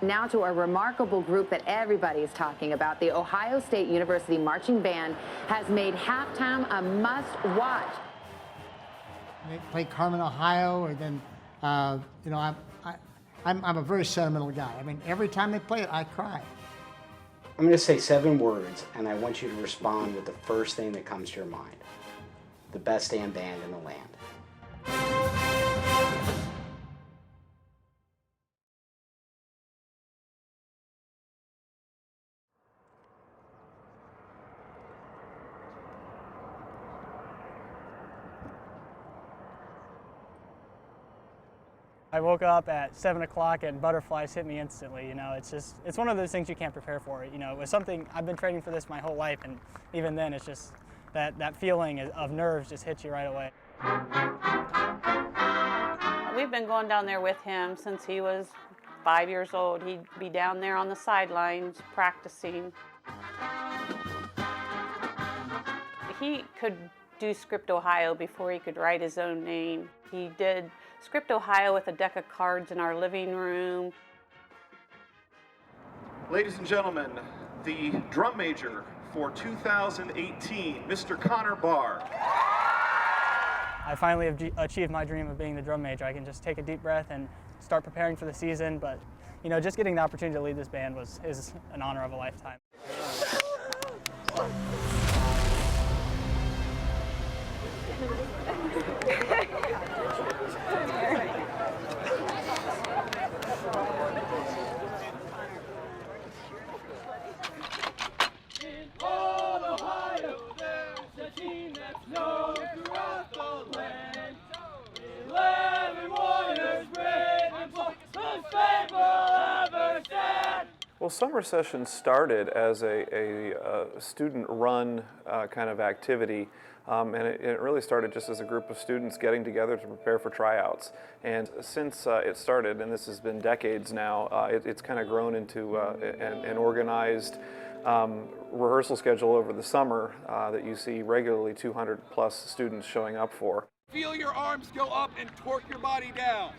Now to a remarkable group that everybody is talking about. The Ohio State University Marching Band has made halftime a must-watch. They play Carmen, Ohio, and then, you know, I'm a very sentimental guy. I mean, every time they play it, I cry. I'm going to say 7 words, and I want you to respond with the first thing that comes to your mind. The best damn band in the land. I woke up at 7 o'clock and butterflies hit me instantly. You know, it's one of those things you can't prepare for. You know, it was something, I've been training for this my whole life, and even then it's just that feeling of nerves just hits you right away. We've been going down there with him since he was 5 years old. He'd be down there on the sidelines practicing. He could do Script Ohio before he could write his own name. He did Script Ohio with a deck of cards in our living room. Ladies and gentlemen, the drum major for 2018, Mr. Konner Barr. I finally have achieved my dream of being the drum major. I can just take a deep breath and start preparing for the season, but you know, just getting the opportunity to lead this band is an honor of a lifetime. Well, summer sessions started as a student-run kind of activity, and it really started just as a group of students getting together to prepare for tryouts. And since it started, and this has been decades now, it's kind of grown into an organized rehearsal schedule over the summer that you see regularly 200-plus students showing up for. Feel your arms go up and torque your body down.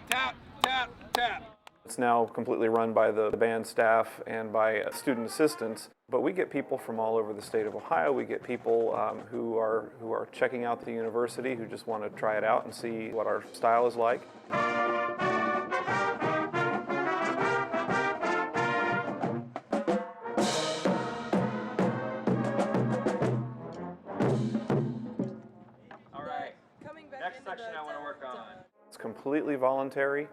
Tap, tap, tap. It's now completely run by the band staff and by student assistants, but we get people from all over the state of Ohio. We get people who are checking out the university, who just want to try it out and see what our style is like. All right, next section I want to work on. It's completely voluntary.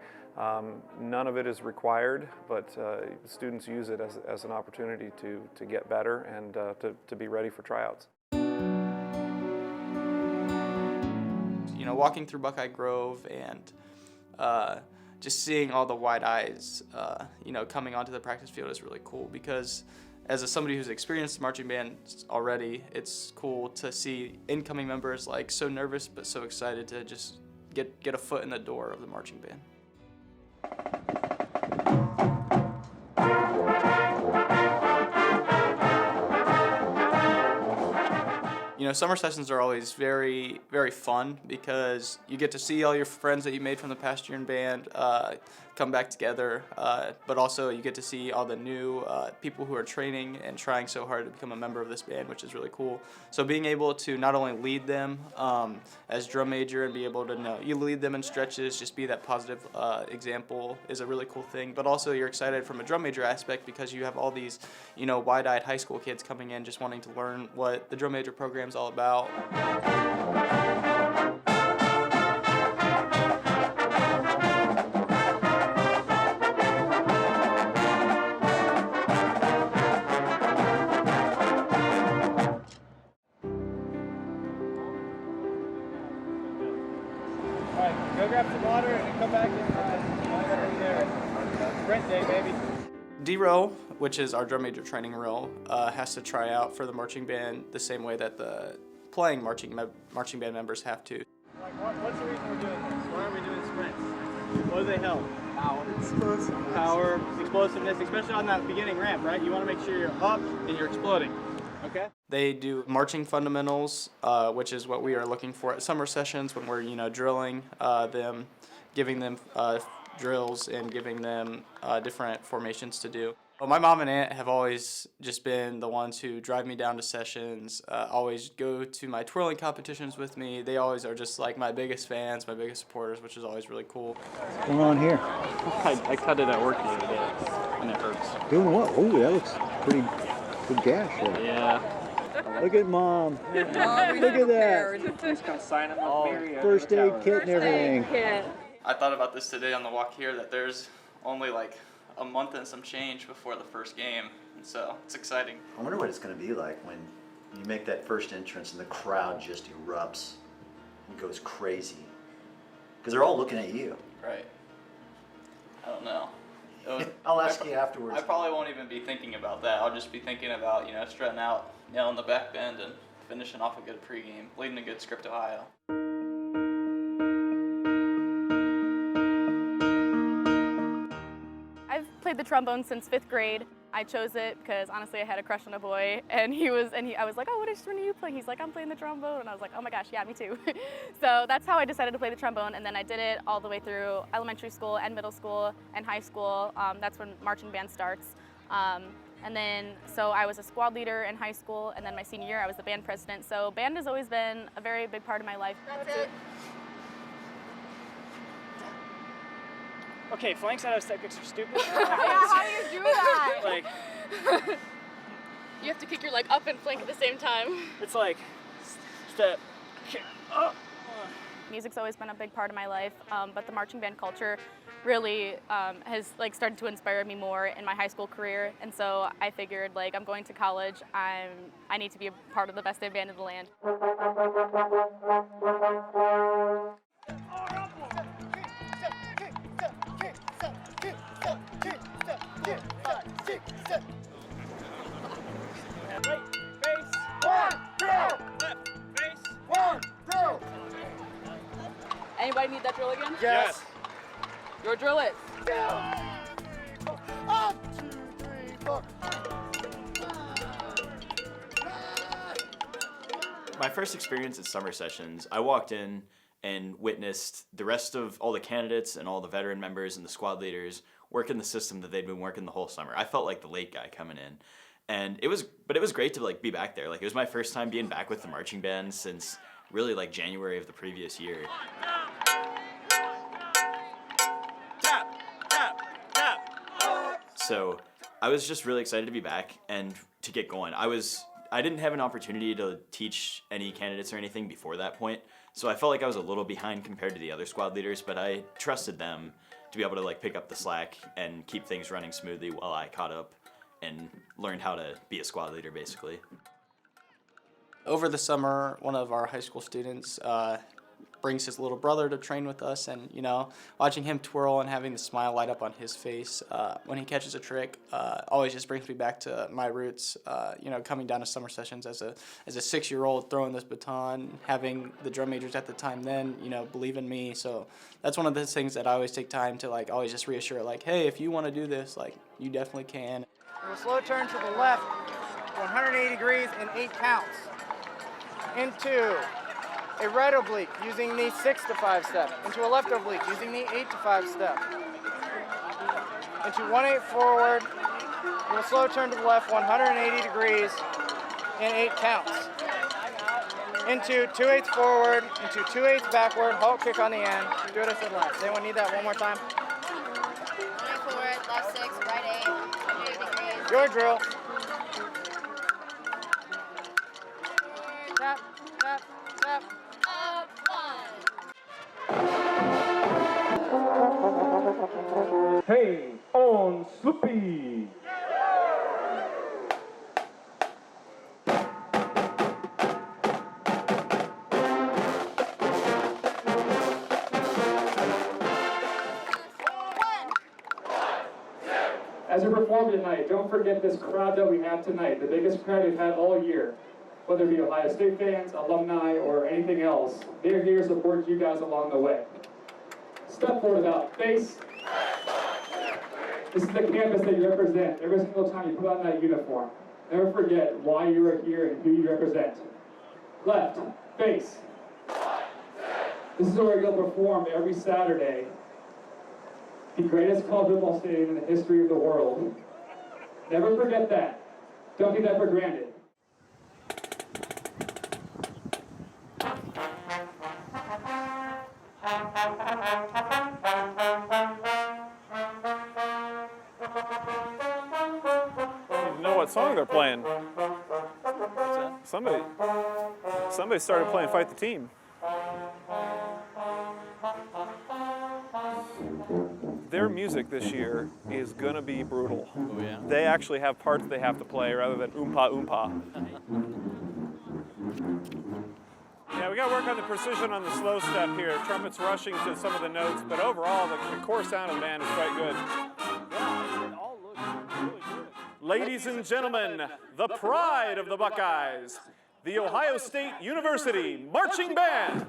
None of it is required, but students use it as an opportunity to get better and to be ready for tryouts. You know, walking through Buckeye Grove and just seeing all the wide eyes, you know, coming onto the practice field is really cool because as somebody who's experienced marching bands already, it's cool to see incoming members like so nervous but so excited to just get a foot in the door of the marching band. You know, summer sessions are always very, very fun because you get to see all your friends that you made from the past year in band come back together, but also you get to see all the new people who are training and trying so hard to become a member of this band, which is really cool. So being able to not only lead them as drum major and be able to know you lead them in stretches, just be that positive example is a really cool thing, but also you're excited from a drum major aspect because you have all these, you know, wide-eyed high school kids coming in just wanting to learn what the drum major program is all about. Go grab some water and come back and there. Sprint day, baby. D-roll, which is our drum major training roll, has to try out for the marching band the same way that the playing marching band members have to. What's the reason we're doing this? Why are we doing sprints? What do they help? Power, explosiveness, especially on that beginning ramp, right? You want to make sure you're up and you're exploding. Okay. They do marching fundamentals, which is what we are looking for at summer sessions when we're, drilling them, giving them drills and giving them different formations to do. Well, my mom and aunt have always just been the ones who drive me down to sessions, always go to my twirling competitions with me. They always are just like my biggest fans, my biggest supporters, which is always really cool. What's going on here? I cut it at work the other day, and it hurts. Doing what? Oh, that looks pretty good gash there. Yeah. Look at Mom. Look at that. Just gonna sign him up. First aid kit and everything. I thought about this today on the walk here, that there's only like a month and some change before the first game, and so it's exciting. I wonder what it's going to be like when you make that first entrance and the crowd just erupts and goes crazy. Because they're all looking at you. Right. I don't know. I'll ask you afterwards. I probably won't even be thinking about that. I'll just be thinking about, strutting out, in the back bend and finishing off a good pregame, leading a good script Ohio. I've played the trombone since 5th grade. I chose it because honestly I had a crush on a boy, and I was like, oh, what instrument are you playing? He's like, I'm playing the trombone, and I was like, oh my gosh, yeah, me too. So that's how I decided to play the trombone, and then I did it all the way through elementary school and middle school and high school. That's when marching band starts. And then, so I was a squad leader in high school, and then my senior year I was the band president. So band has always been a very big part of my life. That's it. Okay, flanks out of step kicks are stupid. How do you do that? Like, you have to kick your leg up and flank at the same time. it's like step, kick, up. Music's always been a big part of my life, but the marching band culture really has started to inspire me more in my high school career, and so I figured I'm going to college, I need to be a part of the best band in the land. Anybody need that drill again? Yes. Your drill it. 1, 2, 3, 4. My first experience at summer sessions, I walked in and witnessed the rest of all the candidates and all the veteran members and the squad leaders working the system that they'd been working the whole summer. I felt like the late guy coming in. And it was great to be back there. It was my first time being back with the marching band since really January of the previous year. So I was just really excited to be back and to get going. I didn't have an opportunity to teach any candidates or anything before that point, so I felt like I was a little behind compared to the other squad leaders, but I trusted them to be able to pick up the slack and keep things running smoothly while I caught up and learned how to be a squad leader, basically. Over the summer, one of our high school students brings his little brother to train with us, and watching him twirl and having the smile light up on his face when he catches a trick always just brings me back to my roots. Coming down to summer sessions as a 6-year-old, throwing this baton, having the drum majors at the time then believe in me. So that's one of the things that I always take time to always just reassure, hey, if you want to do this, you definitely can. A slow turn to the left, 180 degrees in 8 counts. Into a right oblique using the 6 to 5 step. Into a left oblique using the 8 to 5 step. Into 1-8 forward, with a slow turn to the left, 180 degrees in 8 counts. Into 2/8 forward, into 2/8 backward, halt kick on the end. Do what I said last. Does anyone need that one more time? 1-8 forward, left 6, right 8, 180 degrees. Your drill. Tap, tap, tap. Up, 1. Hey, on Sloopy. As we perform tonight, don't forget this crowd that we have tonight, the biggest crowd we've had all year. Whether it be Ohio State fans, alumni, or anything else, they're here to support you guys along the way. Step forward about face. This is the campus that you represent every single time you put on that uniform. Never forget why you are here and who you represent. Left, face. This is where you'll perform every Saturday. The greatest college football stadium in the history of the world. Never forget that. Don't take that for granted. You know what song they're playing? Somebody started playing Fight the Team. Their music this year is gonna be brutal. Oh, yeah. They actually have parts they have to play rather than oompa oompa. Yeah, we gotta work on the precision on the slow step here. Trumpets rushing to some of the notes, but overall the core sound of the band is quite good. Yeah, it all looks really good. Ladies and gentlemen, the pride of the Buckeyes, the Ohio State University Marching Band.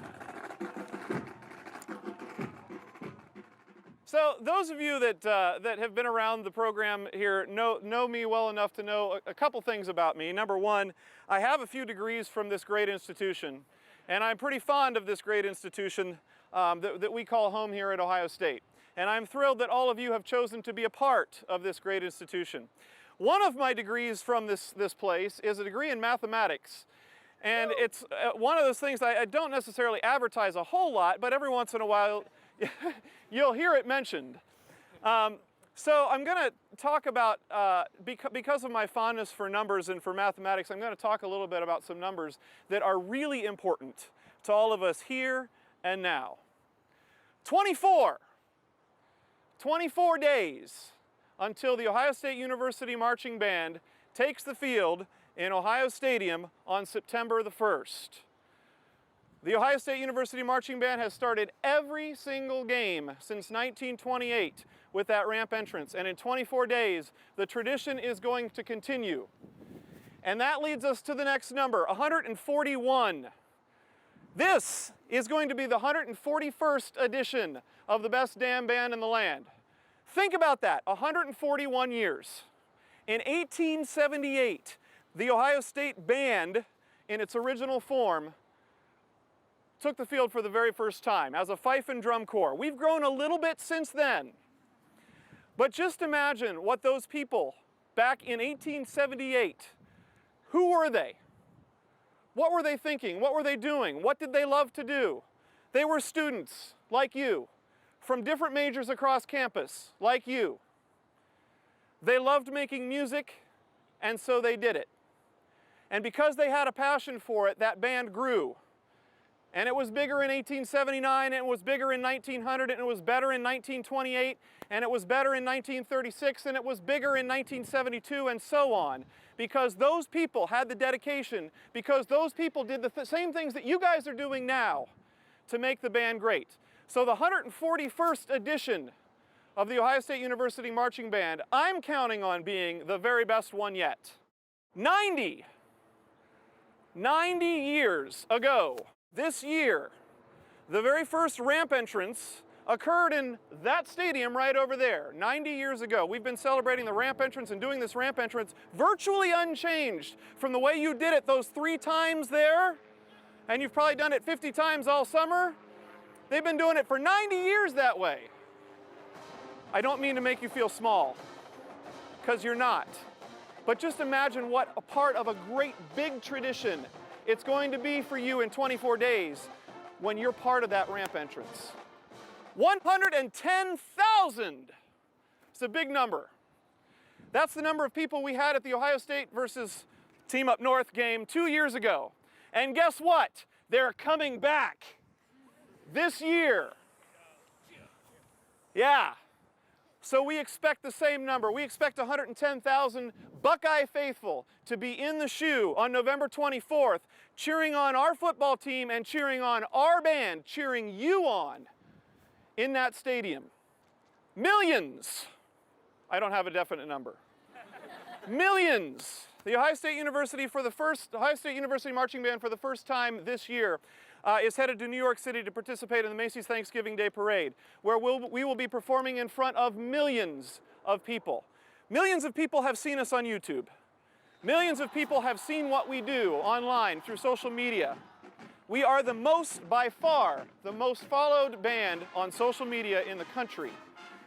So those of you that have been around the program here know me well enough to know a couple things about me. Number one, I have a few degrees from this great institution, and I'm pretty fond of this great institution that we call home here at Ohio State. And I'm thrilled that all of you have chosen to be a part of this great institution. One of my degrees from this place is a degree in mathematics. And it's one of those things I don't necessarily advertise a whole lot, but every once in a while, you'll hear it mentioned. So I'm going to talk about, because of my fondness for numbers and for mathematics, I'm going to talk a little bit about some numbers that are really important to all of us here and now. 24 days until the Ohio State University Marching Band takes the field in Ohio Stadium on September the 1st. The Ohio State University Marching Band has started every single game since 1928 with that ramp entrance, and in 24 days, the tradition is going to continue. And that leads us to the next number, 141. This is going to be the 141st edition of the best damn band in the land. Think about that, 141 years. In 1878, the Ohio State Band, in its original form, took the field for the very first time as a fife and drum corps. We've grown a little bit since then. But just imagine what those people back in 1878, who were they? What were they thinking? What were they doing? What did they love to do? They were students like you, from different majors across campus like you. They loved making music, and so they did it. And because they had a passion for it, that band grew. And it was bigger in 1879, and it was bigger in 1900, and it was better in 1928, and it was better in 1936, and it was bigger in 1972, and so on. Because those people had the dedication, because those people did the same things that you guys are doing now to make the band great. So the 141st edition of the Ohio State University Marching Band, I'm counting on being the very best one yet. 90 years ago, this year, the very first ramp entrance occurred in that stadium right over there, 90 years ago. We've been celebrating the ramp entrance and doing this ramp entrance virtually unchanged from the way you did it those 3 times there, and you've probably done it 50 times all summer. They've been doing it for 90 years that way. I don't mean to make you feel small, because you're not. But just imagine what a part of a great big tradition it's going to be for you in 24 days when you're part of that ramp entrance. 110,000! It's a big number. That's the number of people we had at the Ohio State versus Team Up North game 2 years ago. And guess what? They're coming back this year. Yeah. So we expect the same number. We expect 110,000 Buckeye faithful to be in the shoe on November 24th, cheering on our football team and cheering on our band, cheering you on in that stadium. Millions I don't have a definite number. Millions. The Ohio State University Marching Band for the first time this year is headed to New York City to participate in the Macy's Thanksgiving Day Parade, where we will be performing in front of millions of people. Millions of people have seen us on YouTube. Millions of people have seen what we do online through social media. We are by far, the most followed band on social media in the country,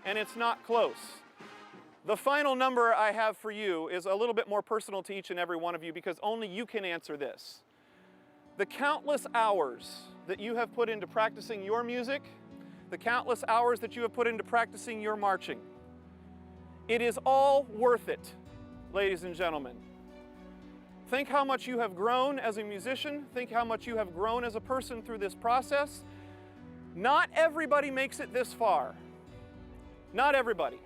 and it's not close. The final number I have for you is a little bit more personal to each and every one of you because only you can answer this. The countless hours that you have put into practicing your music, the countless hours that you have put into practicing your marching, it is all worth it, ladies and gentlemen. Think how much you have grown as a musician. Think how much you have grown as a person through this process. Not everybody makes it this far. Not everybody.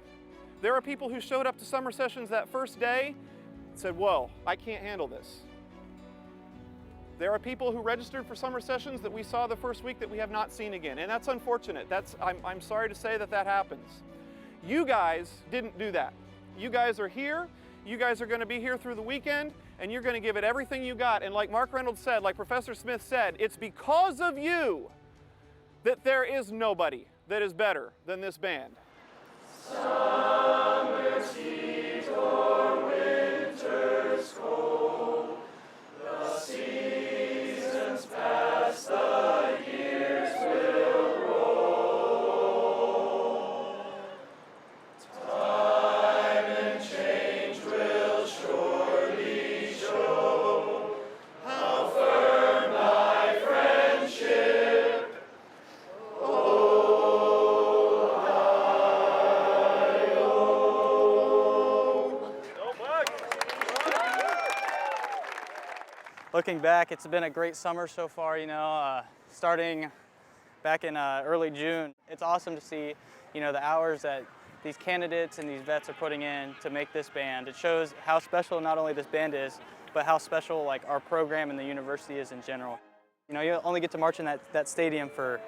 There are people who showed up to summer sessions that first day and said, whoa, I can't handle this. There are people who registered for summer sessions that we saw the first week that we have not seen again, and that's unfortunate. I'm sorry to say that happens. You guys didn't do that. You guys are here. You guys are going to be here through the weekend, and you're going to give it everything you got. And like Mark Reynolds said, like Professor Smith said, it's because of you that there is nobody that is better than this band. Summer's heat or winter's cold, the seasons pass, the years will roll. Time and change will surely show how firm thy friendship. Looking back, it's been a great summer so far, starting back in early June. It's awesome to see, the hours that these candidates and these vets are putting in to make this band. It shows how special not only this band is, but how special our program and the university is in general. You only get to march in that stadium for,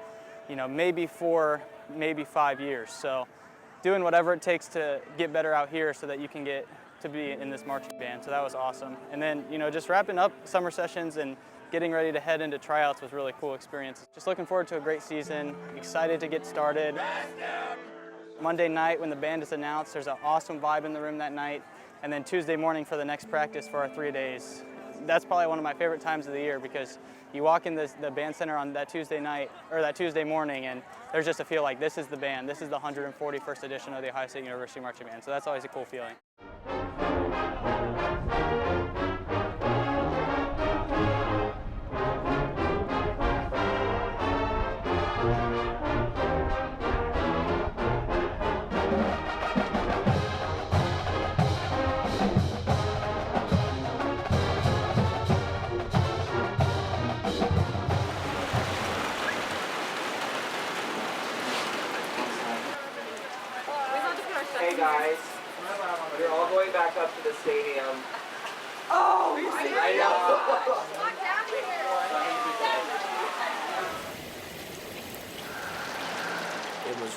maybe 4, maybe 5 years. So doing whatever it takes to get better out here so that you can get to be in this marching band, so that was awesome. And then, just wrapping up summer sessions and getting ready to head into tryouts was a really cool experience. Just looking forward to a great season, excited to get started. Monday night when the band is announced, there's an awesome vibe in the room that night, and then Tuesday morning for the next practice for our 3 days. That's probably one of my favorite times of the year because you walk in the band center on that Tuesday night, or that Tuesday morning, and there's just a feel like this is the band. This is the 141st edition of the Ohio State University Marching Band, so that's always a cool feeling. Hey guys, you're all going back up to the stadium. Oh, I know. It was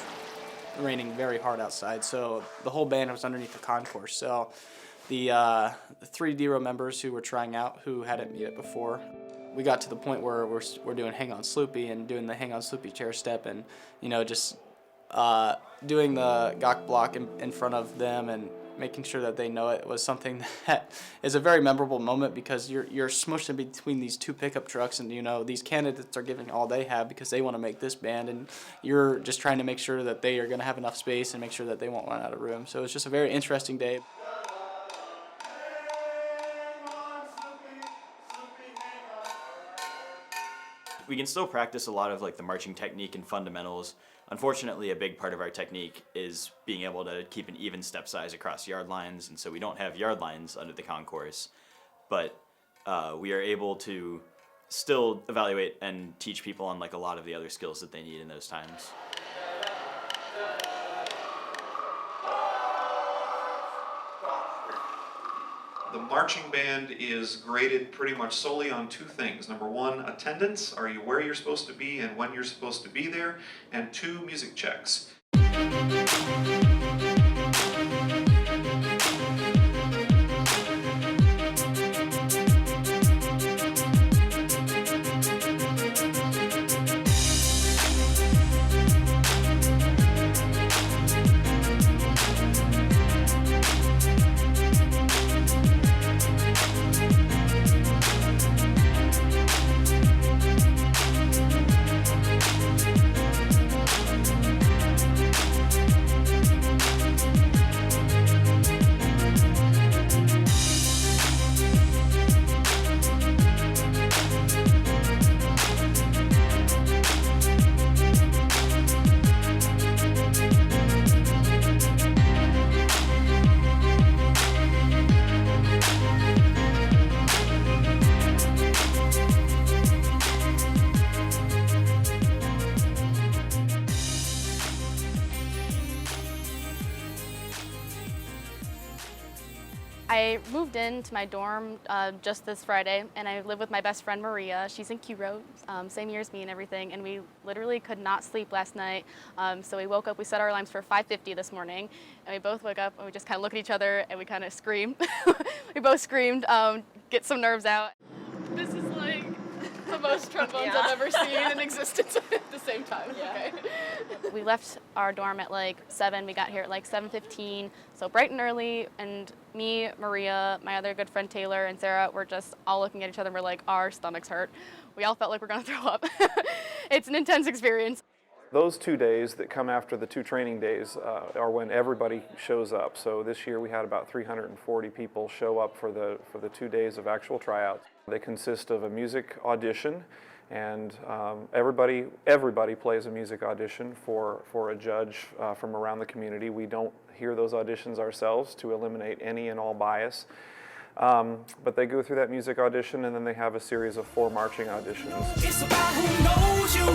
raining very hard outside, so the whole band was underneath the concourse. So the 3 D-row members who were trying out, who hadn't made it before, we got to the point where we're doing Hang On Sloopy and doing the Hang On Sloopy chair step and, just doing the gawk block in front of them and making sure that they know it was something that is a very memorable moment because you're smushed in between these 2 pickup trucks and, these candidates are giving all they have because they want to make this band and you're just trying to make sure that they are going to have enough space and make sure that they won't run out of room. So it's just a very interesting day. We can still practice a lot of the marching technique and fundamentals. Unfortunately, a big part of our technique is being able to keep an even step size across yard lines, and so we don't have yard lines under the concourse. But we are able to still evaluate and teach people on a lot of the other skills that they need in those times. The marching band is graded pretty much solely on 2 things. Number 1, attendance. Are you where you're supposed to be and when you're supposed to be there? And 2, music checks. I moved into my dorm just this Friday, and I live with my best friend Maria. She's in Q-Row, same year as me and everything, and we literally could not sleep last night. So we woke up, we set our alarms for 5:50 this morning, and we both woke up and we just kind of look at each other and we kind of scream. We both screamed, get some nerves out. This is like the most trombones I've ever seen in existence at the same time. Yeah. Okay. We left our dorm at like 7. We got here at like 7:15, so bright and early. And me, Maria, my other good friend Taylor, and Sarah were just all looking at each other. And we're like, our stomachs hurt. We all felt like we're gonna throw up. It's an intense experience. Those 2 days that come after the 2 training days are when everybody shows up. So this year we had about 340 people show up for the 2 days of actual tryouts. They consist of a music audition, and everybody plays a music audition for a judge from around the community. We don't hear those auditions ourselves to eliminate any and all bias. But they go through that music audition, and then they have a series of 4 marching auditions. It's about who knows you.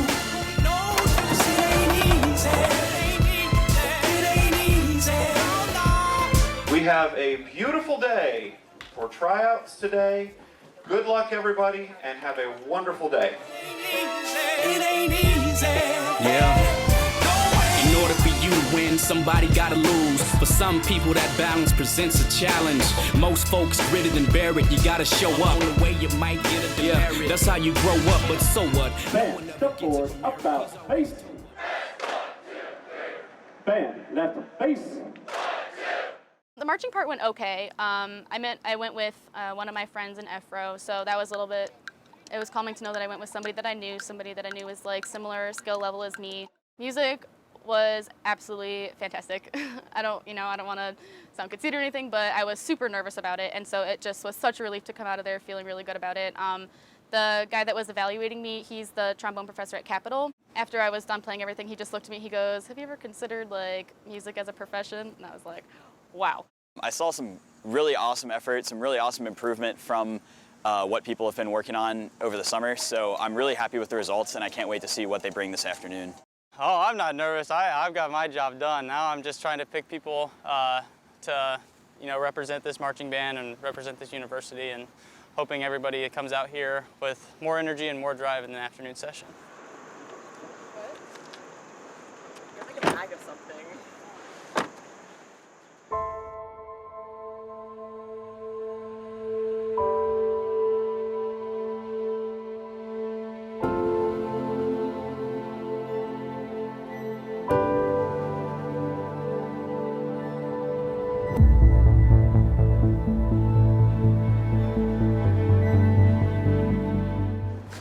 We have a beautiful day for tryouts today. Good luck, everybody, and have a wonderful day. Yeah. In order for you to win, somebody gotta lose. For some people, that balance presents a challenge. Most folks grit it and bear it. You gotta show up. On the way you might get a demerit. Yeah, that's how you grow up, but so what? Band, step forward, up, out, face. Band, left, face. The marching part went okay. I went with one of my friends in F-row, so that was a little bit, it was calming to know that I went with somebody that I knew was like similar skill level as me. Music was absolutely fantastic. I don't want to sound conceited or anything, but I was super nervous about it, and so it just was such a relief to come out of there feeling really good about it. The guy that was evaluating me, he's the trombone professor at Capitol. After I was done playing everything, he just looked at me, he goes, have you ever considered like music as a profession? And I was like, wow. I saw some really awesome effort, some really awesome improvement from what people have been working on over the summer, so I'm really happy with the results, and I can't wait to see what they bring this afternoon. Oh, I'm not nervous. I've got my job done. Now I'm just trying to pick people to represent this marching band and represent this university, and hoping everybody comes out here with more energy and more drive in the afternoon session. You're like a bag of something.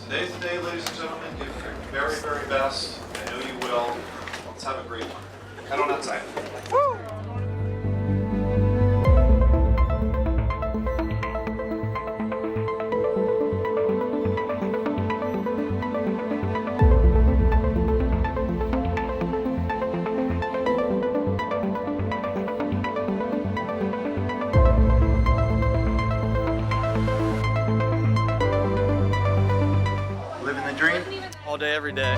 Today's the day, ladies and gentlemen. Give your very, very best. I know you will. Let's have a great one. Head on outside. Woo! Living the dream? All day, every day.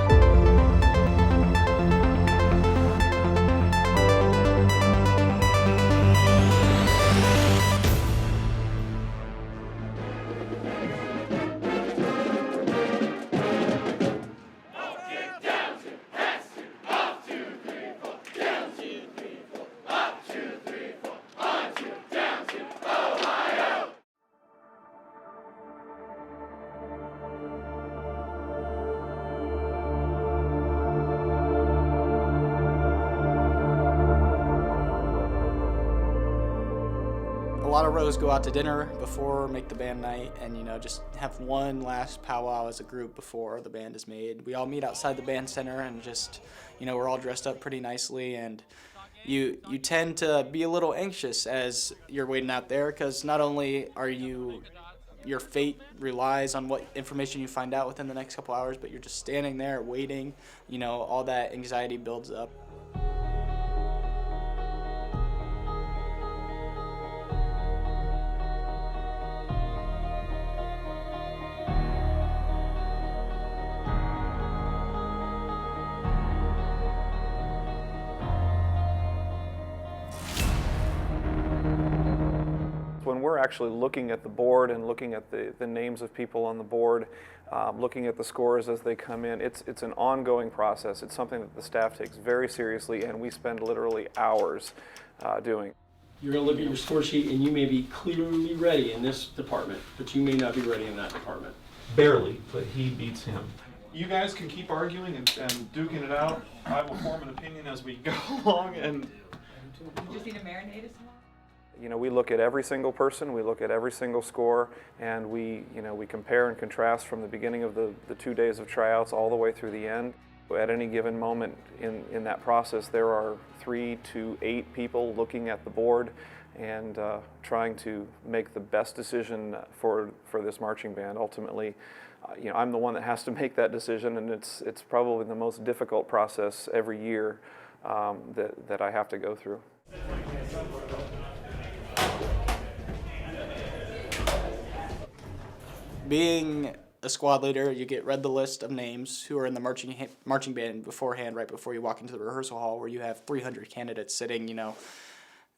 A lot of rows go out to dinner before make the band night, and just have one last powwow as a group before the band is made. We all meet outside the band center and just we're all dressed up pretty nicely, and you tend to be a little anxious as you're waiting out there, because not only are your fate relies on what information you find out within the next couple hours, but you're just standing there waiting. All that anxiety builds up. When when we're actually looking at the board and looking at the names of people on the board, looking at the scores as they come in, it's an ongoing process. It's something that the staff takes very seriously, and we spend literally hours doing. You're going to look at your score sheet and you may be clearly ready in this department, but you may not be ready in that department. Barely, but he beats him. You guys can keep arguing and duking it out. I will form an opinion as we go along. And you just need to marinate us more? You know, we look at every single person, we look at every single score, and we compare and contrast from the beginning of the 2 days of tryouts all the way through the end. At any given moment in that process, there are 3 to 8 people looking at the board and trying to make the best decision for this marching band. Ultimately, you know, I'm the one that has to make that decision, and it's probably the most difficult process every year that I have to go through. Being a squad leader, you get read the list of names who are in the marching band beforehand, right before you walk into the rehearsal hall, where you have 300 candidates sitting. You know,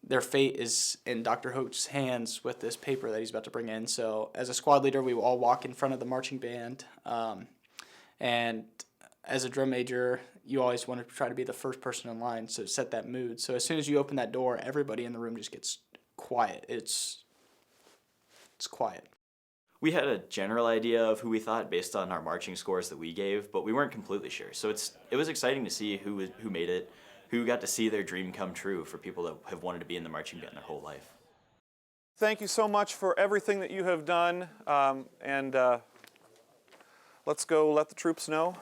their fate is in Dr. Hoch's hands with this paper that he's about to bring in. So as a squad leader, we will all walk in front of the marching band, and as a drum major, you always want to try to be the first person in line, so set that mood. So as soon as you open that door, everybody in the room just gets quiet. It's quiet. We had a general idea of who we thought based on our marching scores that we gave, but we weren't completely sure. So it was exciting to see who made it, who got to see their dream come true for people that have wanted to be in the marching band their whole life. Thank you so much for everything that you have done, and let's go let the troops know.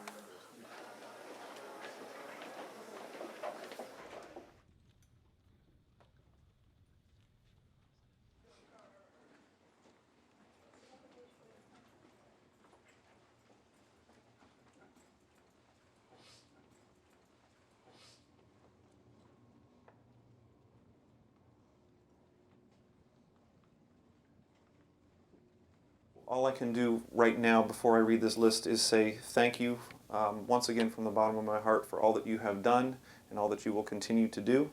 All I can do right now before I read this list is say thank you once again from the bottom of my heart for all that you have done and all that you will continue to do.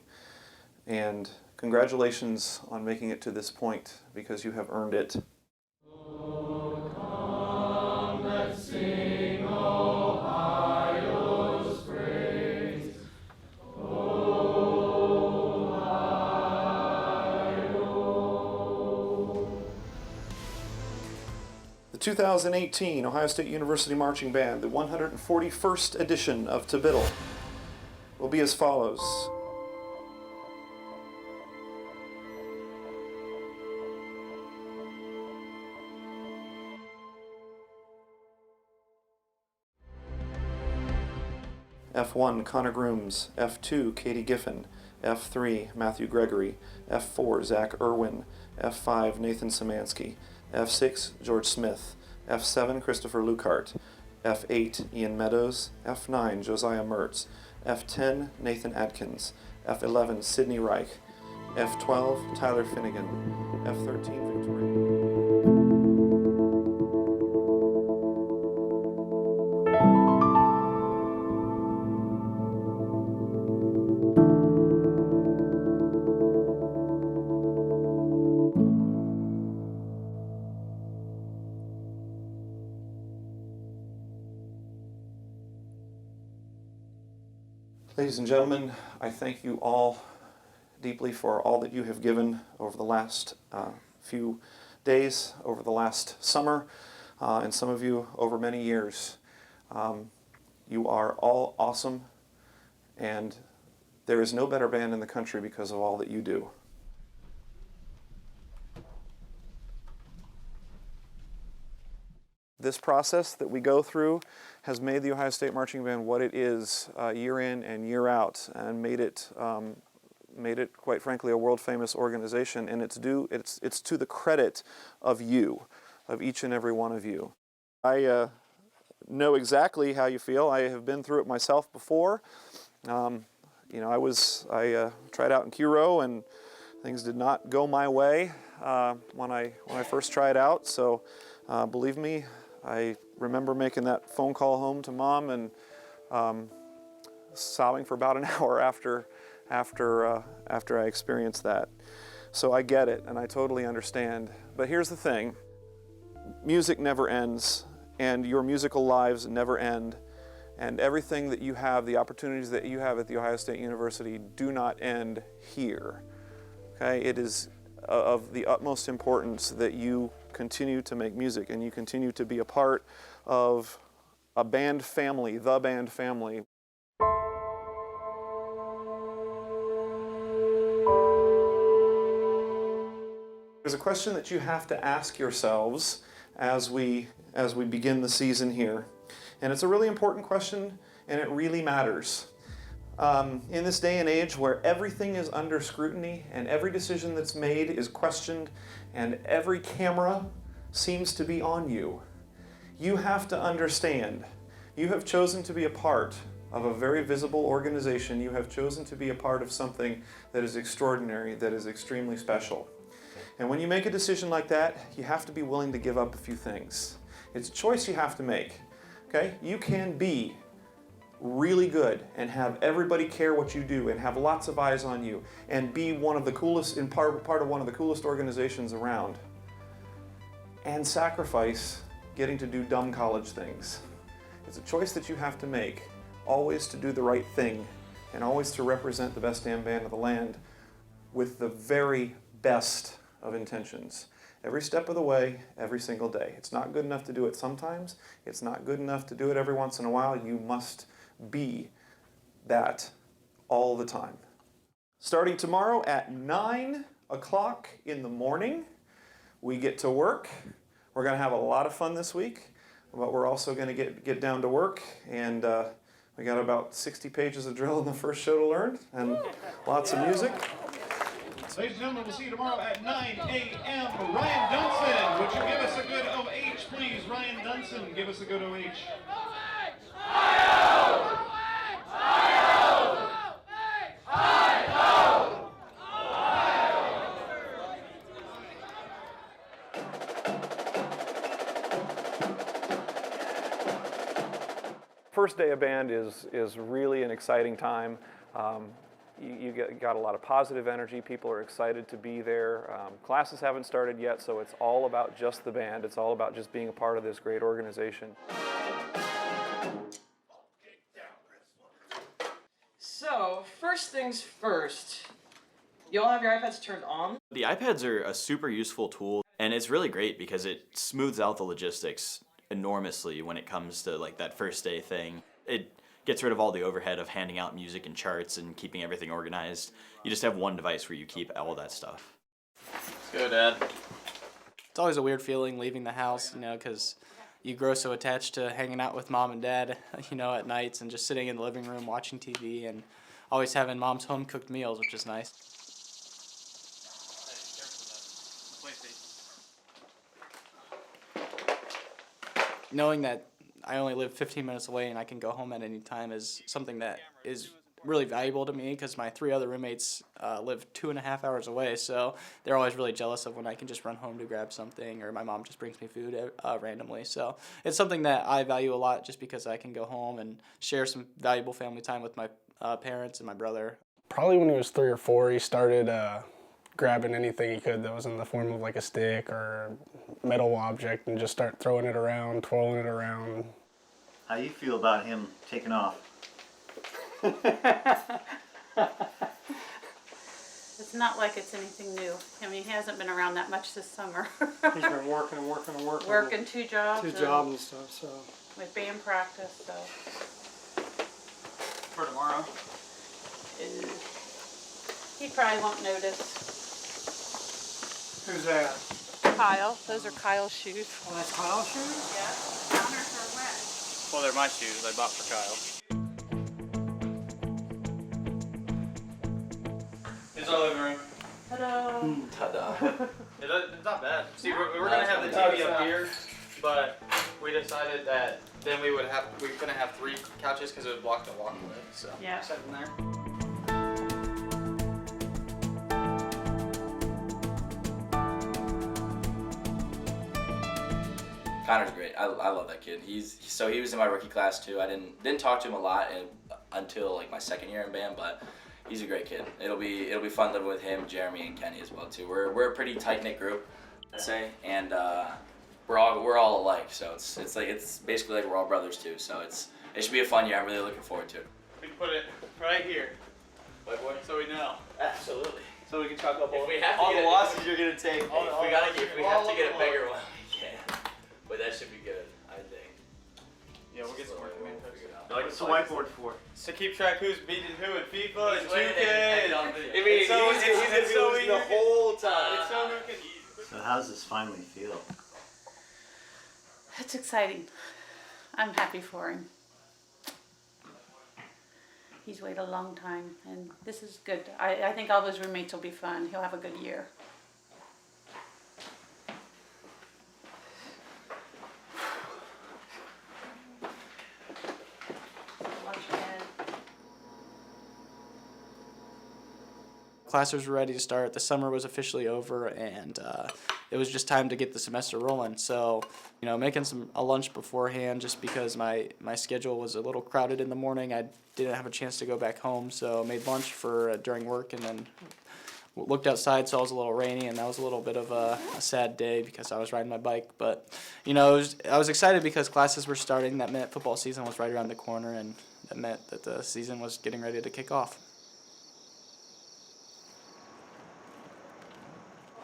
And congratulations on making it to this point, because you have earned it. Oh, come, let's sing Ohio's praise. The 2018 Ohio State University Marching Band, the 141st edition of TBDBITL, will be as follows. F1, Connor Grooms. F2, Katie Giffen. F3, Matthew Gregory. F4, Zach Irwin. F5, Nathan Szymanski. F6, George Smith. F7, Christopher Lukart. F8, Ian Meadows. F9, Josiah Mertz. F10, Nathan Adkins. F11, Sydney Reik. F12, Tyler Finnegan. F13, Victoria. Ladies and gentlemen, I thank you all deeply for all that you have given over the last few days, over the last summer, and some of you over many years. You are all awesome, and there is no better band in the country because of all that you do. This process that we go through has made the Ohio State Marching Band what it is year in and year out, and made it quite frankly a world famous organization. And it's to the credit of you, of each and every one of you. I know exactly how you feel. I have been through it myself before. You know, I tried out in Q-Row and things did not go my way when I first tried out. So believe me, I remember making that phone call home to Mom and sobbing for about an hour after I experienced that. So I get it, and I totally understand. But here's the thing. Music never ends, and your musical lives never end. And everything that you have, the opportunities that you have at The Ohio State University do not end here. Okay? It is of the utmost importance that you continue to make music and you continue to be a part of a band family, the band family. There's a question that you have to ask yourselves as we begin the season here. And it's a really important question, and it really matters. In this day and age where everything is under scrutiny and every decision that's made is questioned and every camera seems to be on you, you have to understand, you have chosen to be a part of a very visible organization. You have chosen to be a part of something that is extraordinary, that is extremely special. And when you make a decision like that, you have to be willing to give up a few things. It's a choice you have to make. Okay? You can be really good and have everybody care what you do and have lots of eyes on you and be one of the coolest, part of one of the coolest organizations around, and sacrifice getting to do dumb college things. It's a choice that you have to make, always to do the right thing and always to represent the best damn band of the land with the very best of intentions. Every step of the way, every single day. It's not good enough to do it sometimes. It's not good enough to do it every once in a while. You must be that all the time. Starting tomorrow at 9 o'clock in the morning, we get to work. We're going to have a lot of fun this week, but we're also going to get down to work, and we got about 60 pages of drill in the first show to learn, and lots of music. Ladies and gentlemen, we'll see you tomorrow at 9 a.m. Ryan Dunson, would you give us a good OH, please? Ryan Dunson, give us a good OH. First day of band is really an exciting time. You got a lot of positive energy. People are excited to be there. Classes haven't started yet, so it's all about just the band. It's all about just being a part of this great organization. So, first things first, you all have your iPads turned on? The iPads are a super useful tool, and it's really great because it smooths out the logistics enormously when it comes to like that first day thing. It gets rid of all the overhead of handing out music and charts and keeping everything organized. You just have one device where you keep all that stuff. Let's go, Dad. It's always a weird feeling leaving the house, you know, because you grow so attached to hanging out with Mom and Dad, you know, at nights and just sitting in the living room watching TV and always having Mom's home-cooked meals, which is nice. Knowing that I only live 15 minutes away and I can go home at any time is something that is really valuable to me because my 3 other roommates live 2.5 hours away, so they're always really jealous of when I can just run home to grab something, or my mom just brings me food randomly. So it's something that I value a lot just because I can go home and share some valuable family time with my parents and my brother. Probably when he was 3 or 4, he started grabbing anything he could that was in the form of like a stick or a metal object and just start throwing it around, twirling it around. How do you feel about him taking off? It's not like it's anything new. I mean, he hasn't been around that much this summer. He's been working and working and working. Working 2 jobs. 2 jobs and stuff, so. With band practice, so. For tomorrow? He probably won't notice. Who's that? Kyle. Those are Kyle's shoes. Oh, that's Kyle's shoes? Yeah. Downers are wet. Well, they're my shoes. I bought for Kyle. Here's our living room. Ta-da. Ta-da. It's not bad. See, we're going to have the TV up here, but we decided that then we're going to have 3 couches because it would block the walkway. So yeah. Set them there. Konner's great. I love that kid. He was in my rookie class too. I didn't talk to him a lot until like my second year in band, but he's a great kid. It'll be fun living with him, Jeremy, and Kenny as well too. We're a pretty tight-knit group, I'd say, and we're all alike. So it's basically like we're all brothers too. So it should be a fun year. I'm really looking forward to it. We can put it right here. White boy? So we know. Absolutely. So we can chalk up all the the losses you're gonna take. If we have to get a bigger one, we can. But that should be good, I think. Yeah, we'll get some more command touches. What's the whiteboard for? To keep track who's beating who in FIFA and 2K. He's losing the whole time. It's so who can. So how does this finally feel? It's exciting. I'm happy for him. He's waited a long time, and this is good. I think all of his roommates will be fun. He'll have a good year. Classes were ready to start. The summer was officially over, and it was just time to get the semester rolling. So, making a lunch beforehand, just because my schedule was a little crowded in the morning. I didn't have a chance to go back home, so I made lunch for during work, and then looked outside, saw it was a little rainy, and that was a little bit of a sad day because I was riding my bike. But, I was excited because classes were starting. That meant football season was right around the corner, and that meant that the season was getting ready to kick off.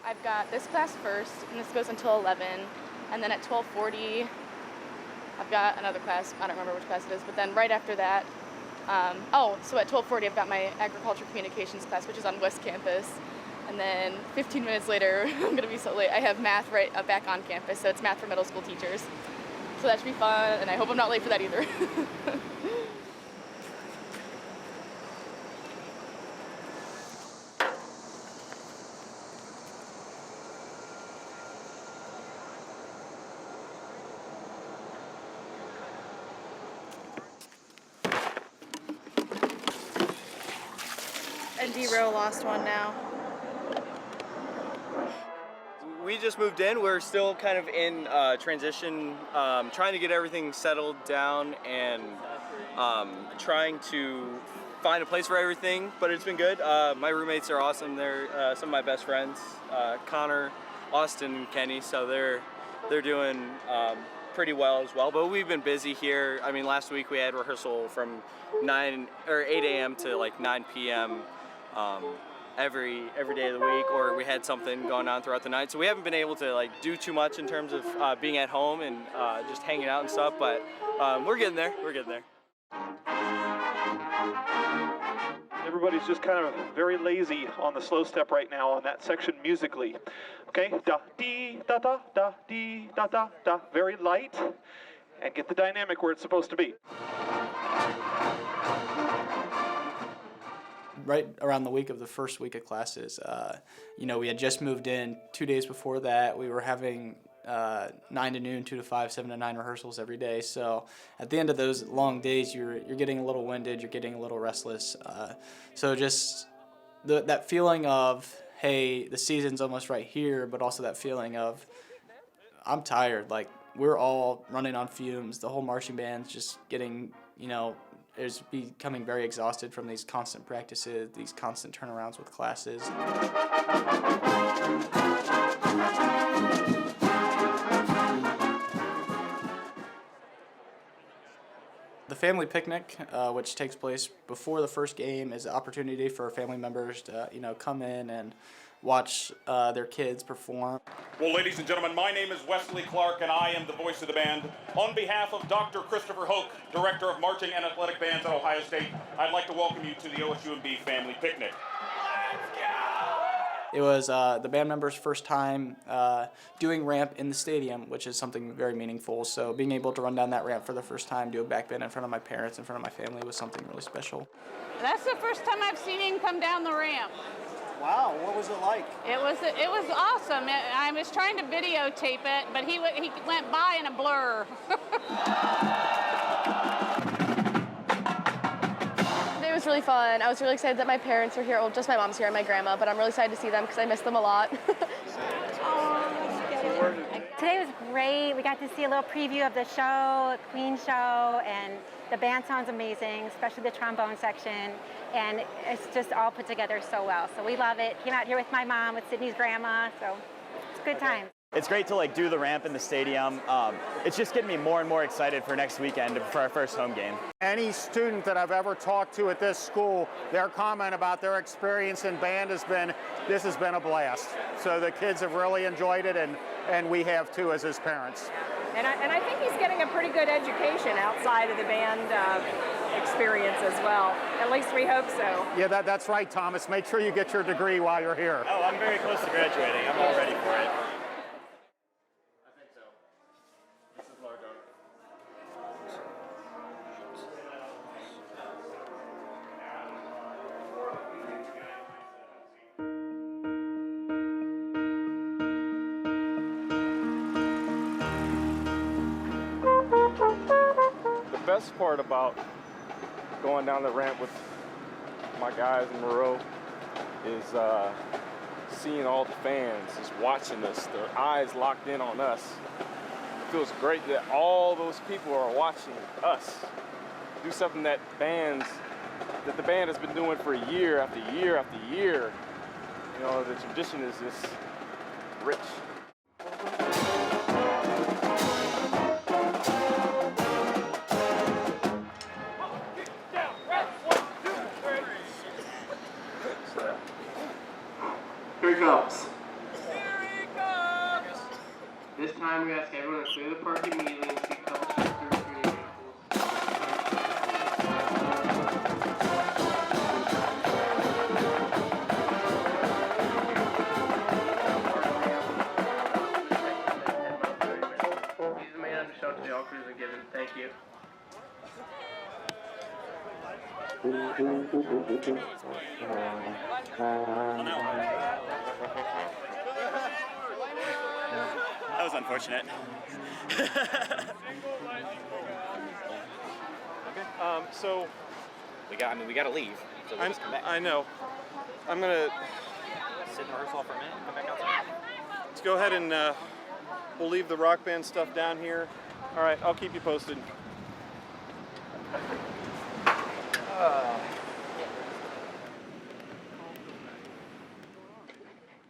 I've got this class first, and this goes until 11, and then at 12:40, I've got another class. I don't remember which class it is, but then right after that, so at 12:40, I've got my agriculture communications class, which is on West Campus, and then 15 minutes later, I'm gonna be so late, I have math right back on campus, so it's math for middle school teachers. So that should be fun, and I hope I'm not late for that either. And D-Row lost one now. We just moved in. We're still kind of in transition, trying to get everything settled down and trying to find a place for everything, but it's been good. My roommates are awesome. They're some of my best friends, Connor, Austin, and Kenny, so they're doing pretty well as well. But we've been busy here. I mean, last week we had rehearsal from 8 a.m. to like 9 p.m. Every day of the week, or we had something going on throughout the night. So we haven't been able to like do too much in terms of being at home and just hanging out and stuff, but we're getting there. We're getting there. Everybody's just kind of very lazy on the slow step right now on that section musically. Okay, da dee da da da dee da da da, very light, and get the dynamic where it's supposed to be. Right around the week of the first week of classes, we had just moved in. 2 days before that, we were having 9 to noon, 2 to 5, 7 to 9 rehearsals every day. So at the end of those long days, you're getting a little winded, you're getting a little restless. So just that feeling of, hey, the season's almost right here, but also that feeling of, I'm tired. Like, we're all running on fumes. The whole marching band's just getting, is becoming very exhausted from these constant practices, these constant turnarounds with classes. The family picnic, which takes place before the first game, is an opportunity for family members to, come in and watch their kids perform. Well, ladies and gentlemen, my name is Wesley Clark, and I am the voice of the band. On behalf of Dr. Christopher Hoch, Director of Marching and Athletic Bands at Ohio State, I'd like to welcome you to the OSUMB Family Picnic. It was the band members' first time doing ramp in the stadium, which is something very meaningful. So being able to run down that ramp for the first time, do a back bend in front of my parents, in front of my family, was something really special. That's the first time I've seen him come down the ramp. Wow, what was it like? It was awesome. I was trying to videotape it, but he went by in a blur. It was really fun. I was really excited that my parents were here. Well, just my mom's here and my grandma, but I'm really excited to see them because I miss them a lot. Today was great. We got to see a little preview of the show, Queen show, and The band sounds amazing, especially the trombone section, and it's just all put together so well. So we love it. Came out here with my mom, with Sydney's grandma, so it's a good time. It's great to do the ramp in the stadium. It's just getting me more and more excited for next weekend for our first home game. Any student that I've ever talked to at this school, their comment about their experience in band has been, this has been a blast. So the kids have really enjoyed it, and we have too as his parents. And I think he's getting a pretty good education outside of the band experience as well. At least we hope so. Yeah, that's right, Thomas. Make sure you get your degree while you're here. Oh, I'm very close to graduating. I'm all ready for it. The best part about going down the ramp with my guys in Moreau is seeing all the fans just watching us, their eyes locked in on us. It feels great that all those people are watching us do something that the band has been doing for year after year after year. You know, the tradition is just rich. Here he comes. This time we ask everyone to clear the park immediately and seek double check through for the vehicles. These are made under shelter to all crews are given. Thank you. That was unfortunate. So we gotta leave. So we'll just come back. I know. I'm gonna sit in rehearsal for a minute and come back outside. let's go ahead and we'll leave the rock band stuff down here. All right, I'll keep you posted.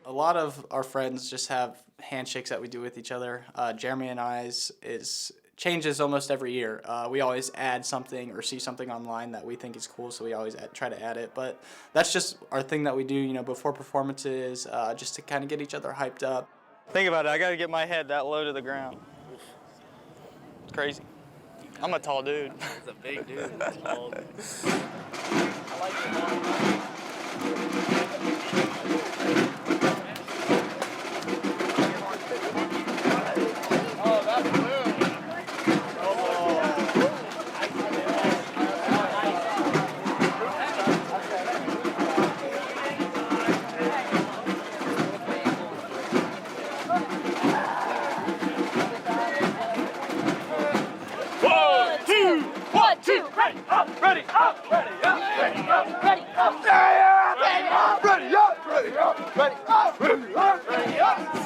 A lot of our friends just have handshakes that we do with each other. Jeremy and I's changes almost every year. We always add something or see something online that we think is cool, so we always try to add it. But that's just our thing that we do, before performances, just to kind of get each other hyped up. Think about it, I gotta get my head that low to the ground. It's crazy. I'm a tall dude. He's a big dude. Tall. I like it. Ready up, ready up, ready up, ready up, yeah! Ready up, ready up, ready up, ready up, ready up, ready up.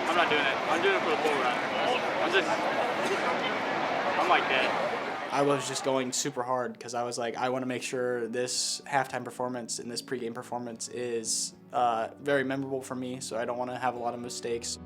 I'm not doing it. I'm doing it for the full run. I'm like dead. I was just going super hard because I was like, I want to make sure this halftime performance and this pregame performance is very memorable for me, so I don't want to have a lot of mistakes.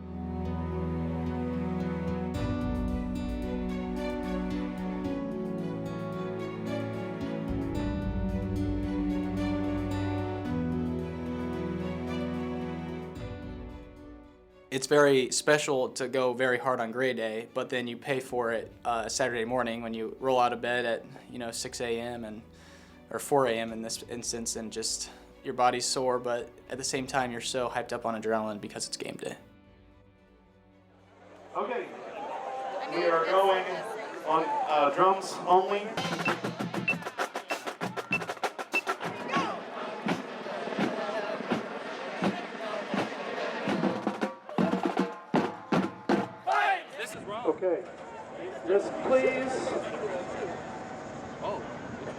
It's very special to go very hard on grade day, but then you pay for it Saturday morning when you roll out of bed at 6 a.m. or 4 a.m. in this instance, and just your body's sore, but at the same time, you're so hyped up on adrenaline because it's game day. Okay, we are going on drums only. Okay, listen please. Oh.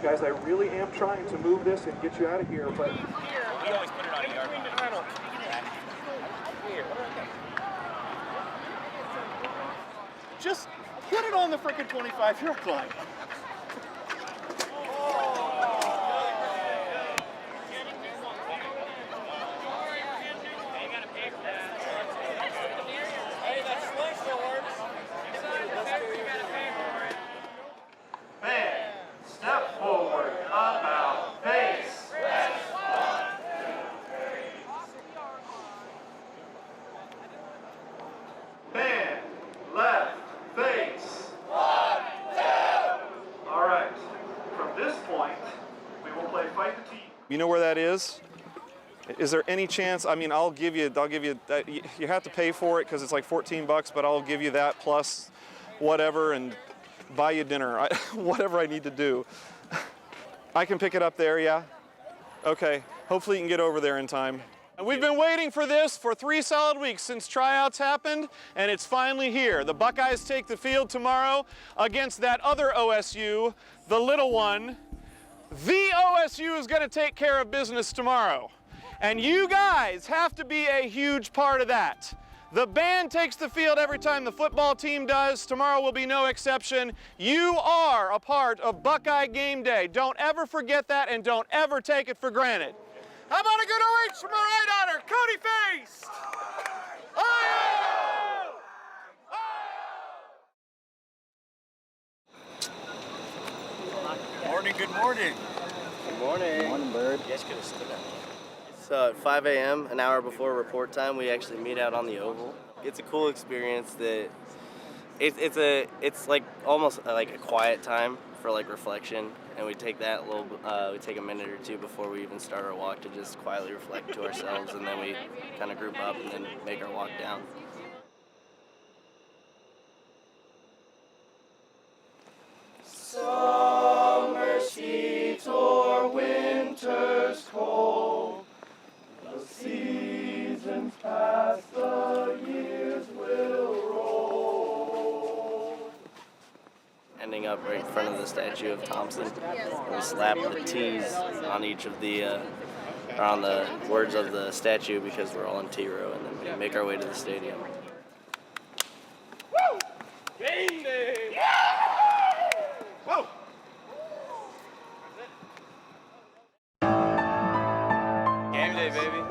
Guys, I really am trying to move this and get you out of here, but... We always put it on the arm. Just put it on the frickin' 25-yard line. Man, step forward, up, out, face. Man, left, face. 1, 2. All right. From this point, we will play fight the team. You know where that is? Is there any chance? I mean, I'll give you that. You have to pay for it because it's like $14, but I'll give you that plus whatever and buy you dinner. Whatever I need to do. I can pick it up there, yeah? Okay. Hopefully you can get over there in time. And we've been waiting for this for 3 solid weeks since tryouts happened, and it's finally here. The Buckeyes take the field tomorrow against that other OSU, the little one. The OSU is going to take care of business tomorrow. And you guys have to be a huge part of that. The band takes the field every time the football team does. Tomorrow will be no exception. You are a part of Buckeye Game Day. Don't ever forget that and don't ever take it for granted. How about a good OH from our right honor, Cody Face? Morning, good morning. Good morning. Morning, bird. You guys could have stood up. So at 5 a.m., an hour before report time, we actually meet out on the oval. It's a cool experience that it's like almost like a quiet time for like reflection, and we take that we take a minute or two before we even start our walk to just quietly reflect to ourselves, and then we kind of group up and then make our walk down. Summer's heat or winter's cold, the seasons pass, the years will roll. Ending up right in front of the statue of Thompson, and we slap the T's on each of the, or on the words of the statue because we're all in T row, and then we make our way to the stadium. Woo! Game day! Yeah! Whoa! Game day, baby.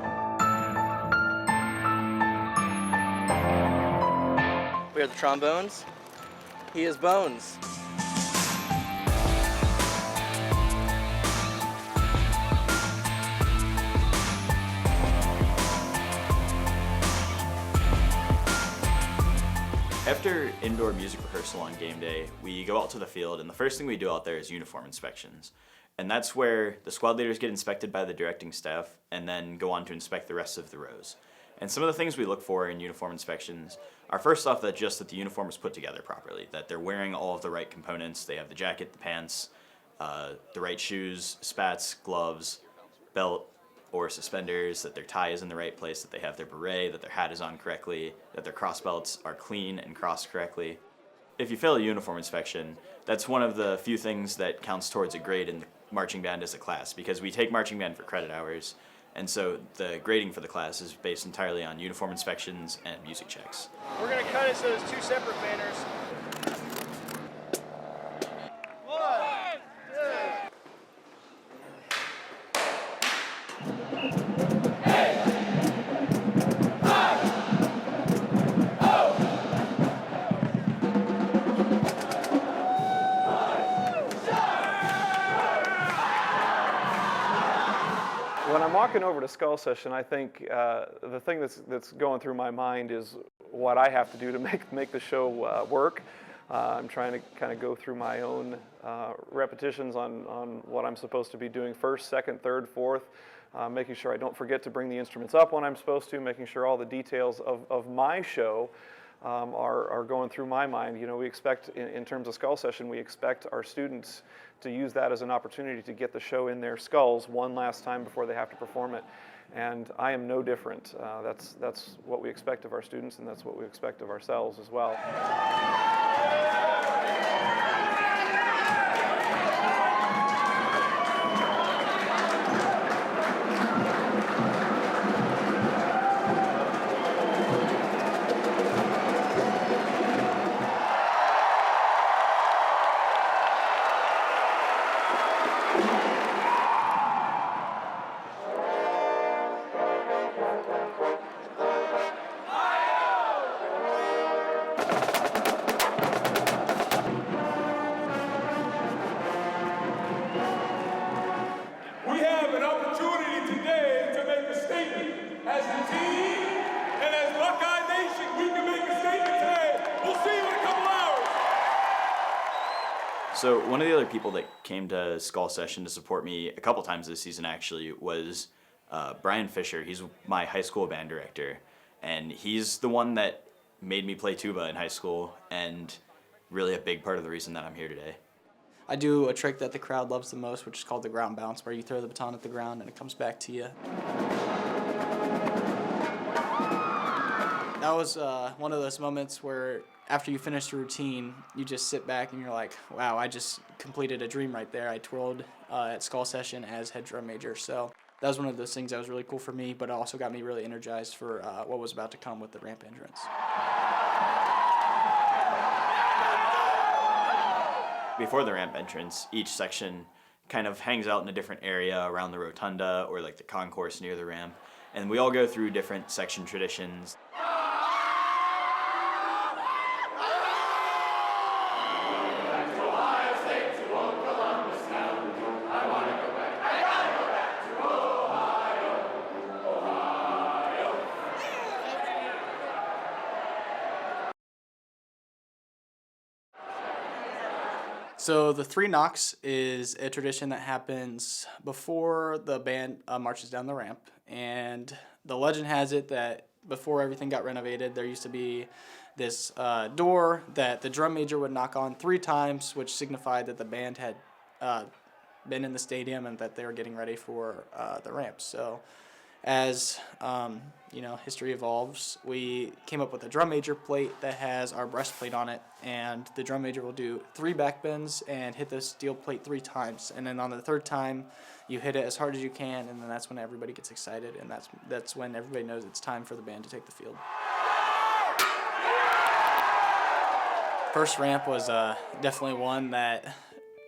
We are the trombones. He is Bones. After indoor music rehearsal on game day, we go out to the field, and the first thing we do out there is uniform inspections. And that's where the squad leaders get inspected by the directing staff and then go on to inspect the rest of the rows. And some of the things we look for in uniform inspections are first off that the uniform is put together properly, that they're wearing all of the right components. They have the jacket, the pants, the right shoes, spats, gloves, belt, or suspenders, that their tie is in the right place, that they have their beret, that their hat is on correctly, that their cross belts are clean and crossed correctly. If you fail a uniform inspection, that's one of the few things that counts towards a grade in the marching band as a class, because we take marching band for credit hours, and so the grading for the class is based entirely on uniform inspections and music checks. We're going to cut it so there's 2 separate banners. 1, 2. When I'm walking over to Skull Session, I think the thing that's going through my mind is what I have to do to make the show work. I'm trying to kind of go through my own repetitions on what I'm supposed to be doing first, second, third, fourth, making sure I don't forget to bring the instruments up when I'm supposed to, making sure all the details of my show are going through my mind. You know, we expect, in terms of skull session, we expect our students to use that as an opportunity to get the show in their skulls one last time before they have to perform it. And I am no different. That's what we expect of our students, and that's what we expect of ourselves as well. So one of the other people that came to Skull Session to support me a couple times this season actually was Brian Fisher. He's my high school band director, and he's the one that made me play tuba in high school, and really a big part of the reason that I'm here today. I do a trick that the crowd loves the most, which is called the ground bounce, where you throw the baton at the ground and it comes back to you. That was one of those moments where after you finish your routine, you just sit back and you're like, wow, I just completed a dream right there. I twirled at Skull Session as head drum major. So that was one of those things that was really cool for me, but it also got me really energized for what was about to come with the ramp entrance. Before the ramp entrance, each section kind of hangs out in a different area around the rotunda or like the concourse near the ramp, and we all go through different section traditions. So the three knocks is a tradition that happens before the band marches down the ramp, and the legend has it that before everything got renovated, there used to be this door that the drum major would knock on 3 times, which signified that the band had been in the stadium and that they were getting ready for the ramp. So as history evolves, we came up with a drum major plate that has our breastplate on it, and the drum major will do 3 back bends and hit the steel plate 3 times, and then on the 3rd time you hit it as hard as you can, and then that's when everybody gets excited, and that's when everybody knows it's time for the band to take the field. First ramp was definitely one that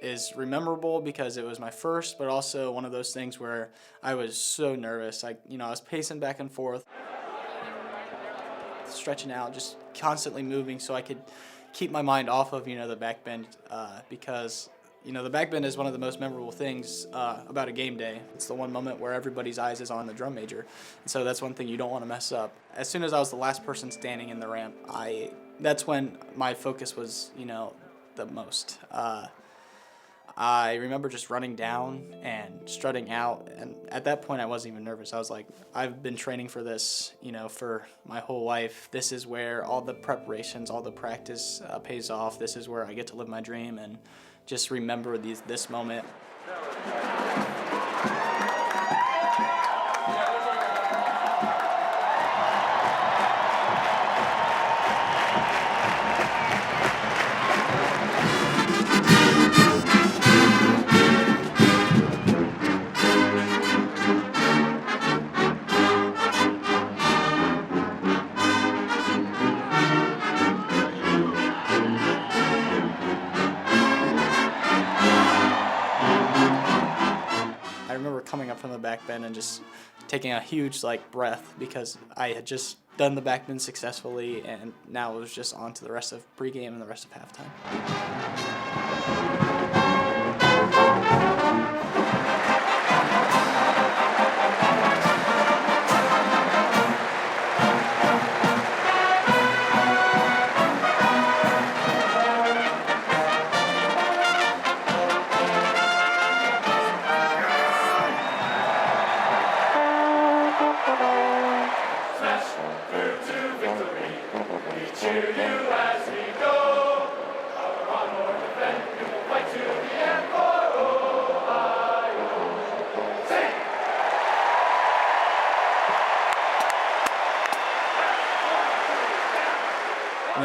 is memorable because it was my first, but also one of those things where I was so nervous. I was pacing back and forth, stretching out, just constantly moving so I could keep my mind off of, the back bend because, the back bend is one of the most memorable things about a game day. It's the one moment where everybody's eyes is on the drum major, and so that's one thing you don't want to mess up. As soon as I was the last person standing in the ramp, that's when my focus was, the most. I remember just running down and strutting out, and at that point I wasn't even nervous. I was like, I've been training for this, for my whole life. This is where all the preparations, all the practice pays off. This is where I get to live my dream and just remember this moment. Coming up from the back bend and just taking a huge breath because I had just done the back bend successfully, and now it was just on to the rest of pregame and the rest of halftime.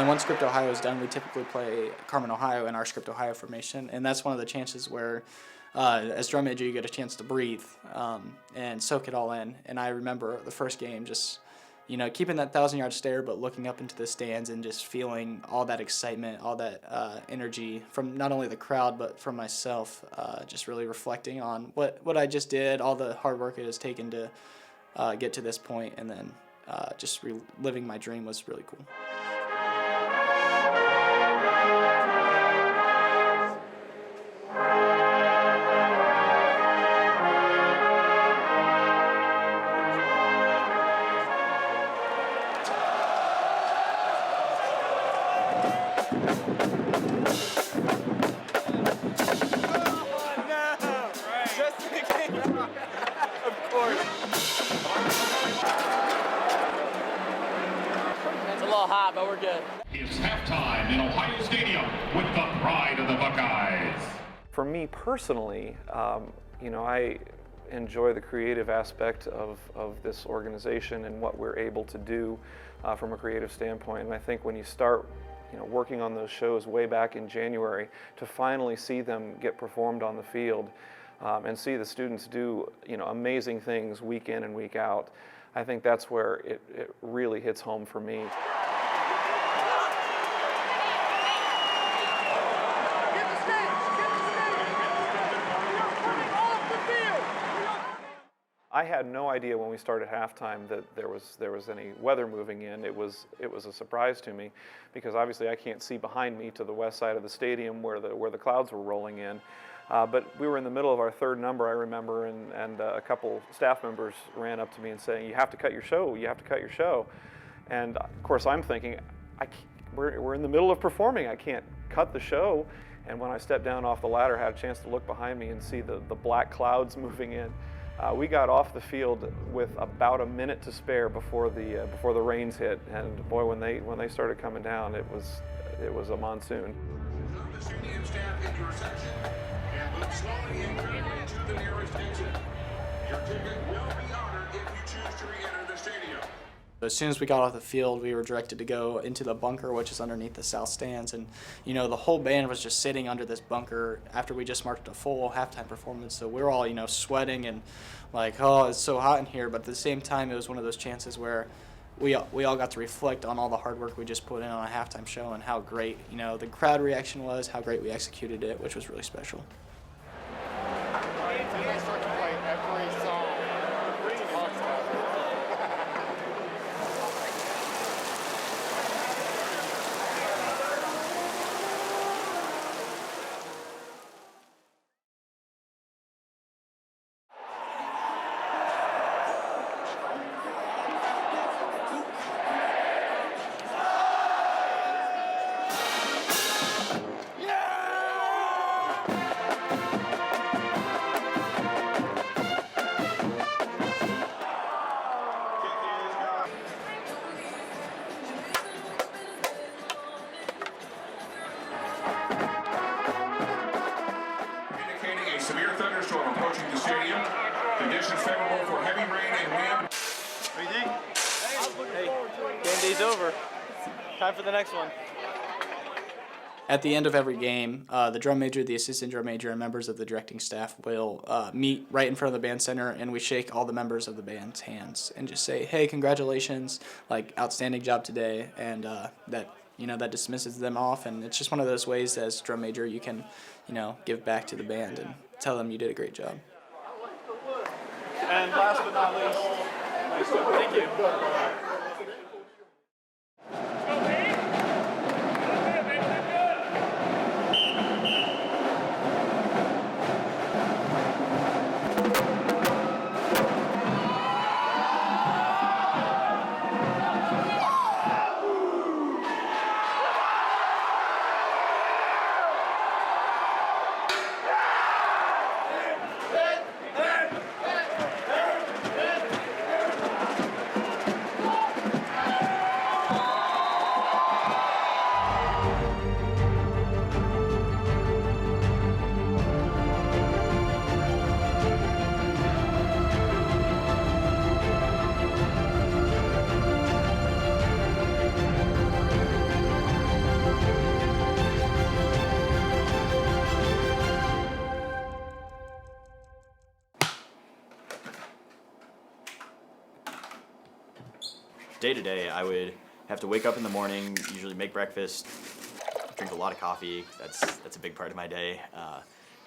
And once Script Ohio is done, we typically play Carmen, Ohio in our Script Ohio formation, and that's one of the chances where, as drum major, you get a chance to breathe and soak it all in. And I remember the first game just, keeping that 1,000-yard stare, but looking up into the stands and just feeling all that excitement, all that energy from not only the crowd, but from myself, just really reflecting on what I just did, all the hard work it has taken to get to this point, and then just living my dream was really cool. Hot, but we're good. It's halftime in Ohio Stadium with the pride of the Buckeyes. For me personally, I enjoy the creative aspect of this organization and what we're able to do from a creative standpoint. And I think when you start working on those shows way back in January, to finally see them get performed on the field and see the students do amazing things week in and week out, I think that's where it really hits home for me. I had no idea when we started halftime that there was any weather moving in. It was a surprise to me, because obviously I can't see behind me to the west side of the stadium where the clouds were rolling in. But we were in the middle of our third number, I remember, and a couple staff members ran up to me and saying, "You have to cut your show. You have to cut your show." And of course I'm thinking, we're in the middle of performing. I can't cut the show. And when I stepped down off the ladder, had a chance to look behind me and see the black clouds moving in. We got off the field with about a minute to spare before the rains hit, and boy, when they started coming down, it was a monsoon. The stadium staff into your section and move slowly and carefully to the nearest exit. Your ticket will be honored if you choose to re-enter the stadium. As soon as we got off the field, we were directed to go into the bunker, which is underneath the south stands. And, the whole band was just sitting under this bunker after we just marked a full halftime performance. So we were all, sweating and like, oh, it's so hot in here. But at the same time, it was one of those chances where we all got to reflect on all the hard work we just put in on a halftime show and how great, the crowd reaction was, how great we executed it, which was really special. Severe thunderstorm approaching the stadium. Conditions favorable for heavy rain and wind. What do you think? Hey, game day's over. Time for the next one. At the end of every game, the drum major, the assistant drum major, and members of the directing staff will meet right in front of the band center, and we shake all the members of the band's hands and just say, "Hey, congratulations! Like, outstanding job today," and that dismisses them off. And it's just one of those ways as drum major you can, give back to the band and tell them you did a great job. And last but not least, nice job. Thank you. Day to day, I would have to wake up in the morning, usually make breakfast, drink a lot of coffee. That's a big part of my day.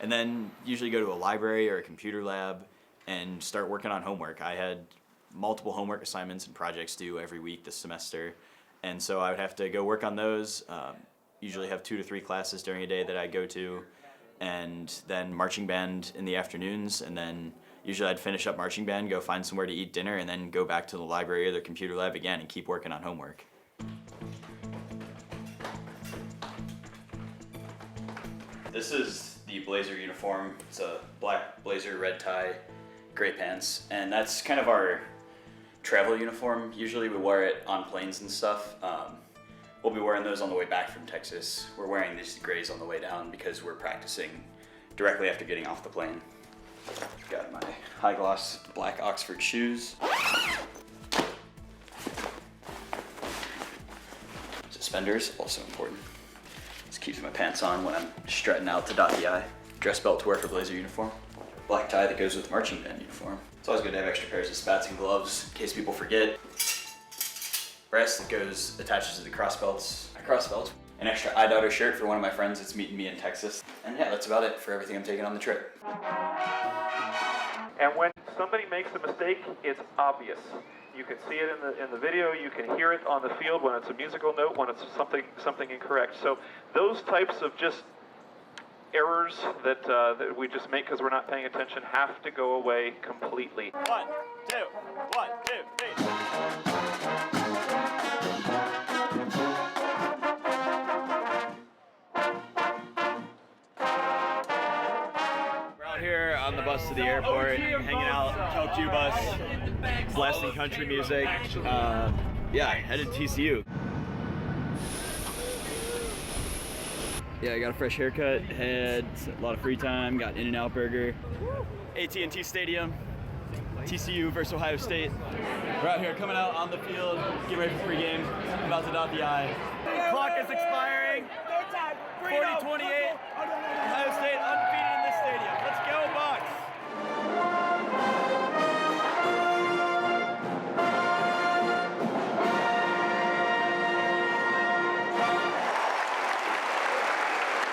And then usually go to a library or a computer lab and start working on homework. I had multiple homework assignments and projects due every week this semester. And so I would have to go work on those, usually have 2 to 3 classes during a day that I'd go to, and then marching band in the afternoons, and then usually I'd finish up marching band, go find somewhere to eat dinner, and then go back to the library or the computer lab again and keep working on homework. This is the blazer uniform. It's a black blazer, red tie, gray pants, and that's kind of our travel uniform. Usually we wear it on planes and stuff. We'll be wearing those on the way back from Texas. We're wearing these grays on the way down because we're practicing directly after getting off the plane. Got my high gloss black Oxford shoes. Suspenders, also important. This keeps my pants on when I'm strutting out to dot the I. Dress belt to wear for blazer uniform. Black tie that goes with marching band uniform. It's always good to have extra pairs of spats and gloves in case people forget. Brass that attaches to the cross belts. An extra eye daughter shirt for one of my friends that's meeting me in Texas. And yeah, that's about it for everything I'm taking on the trip. And when somebody makes a mistake, it's obvious. You can see it in the video, you can hear it on the field when it's a musical note, when it's something incorrect. So those types of just errors that we just make because we're not paying attention have to go away completely. 1, 2, 1, 2, 3. Here on the bus to the airport, hanging out, Cal bus, blasting country music. Yeah, headed to TCU. Yeah, I got a fresh haircut, had a lot of free time, got In-N-Out Burger, AT&T Stadium, TCU versus Ohio State. We're out here coming out on the field, getting ready for pregame, about to dot the I. Clock is expiring, 40-28, Ohio State undefeated in this stadium. Let's go, Bucks!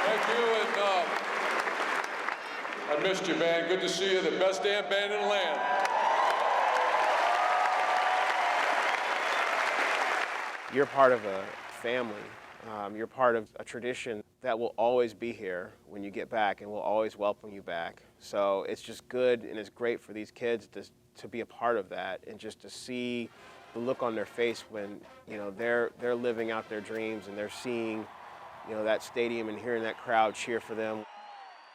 Thank you, and I missed you, man. Good to see you, the best damn band in the land. You're part of a family. You're part of a tradition that will always be here when you get back and will always welcome you back. So it's just good and it's great for these kids to be a part of that and just to see the look on their face when they're living out their dreams and they're seeing that stadium and hearing that crowd cheer for them.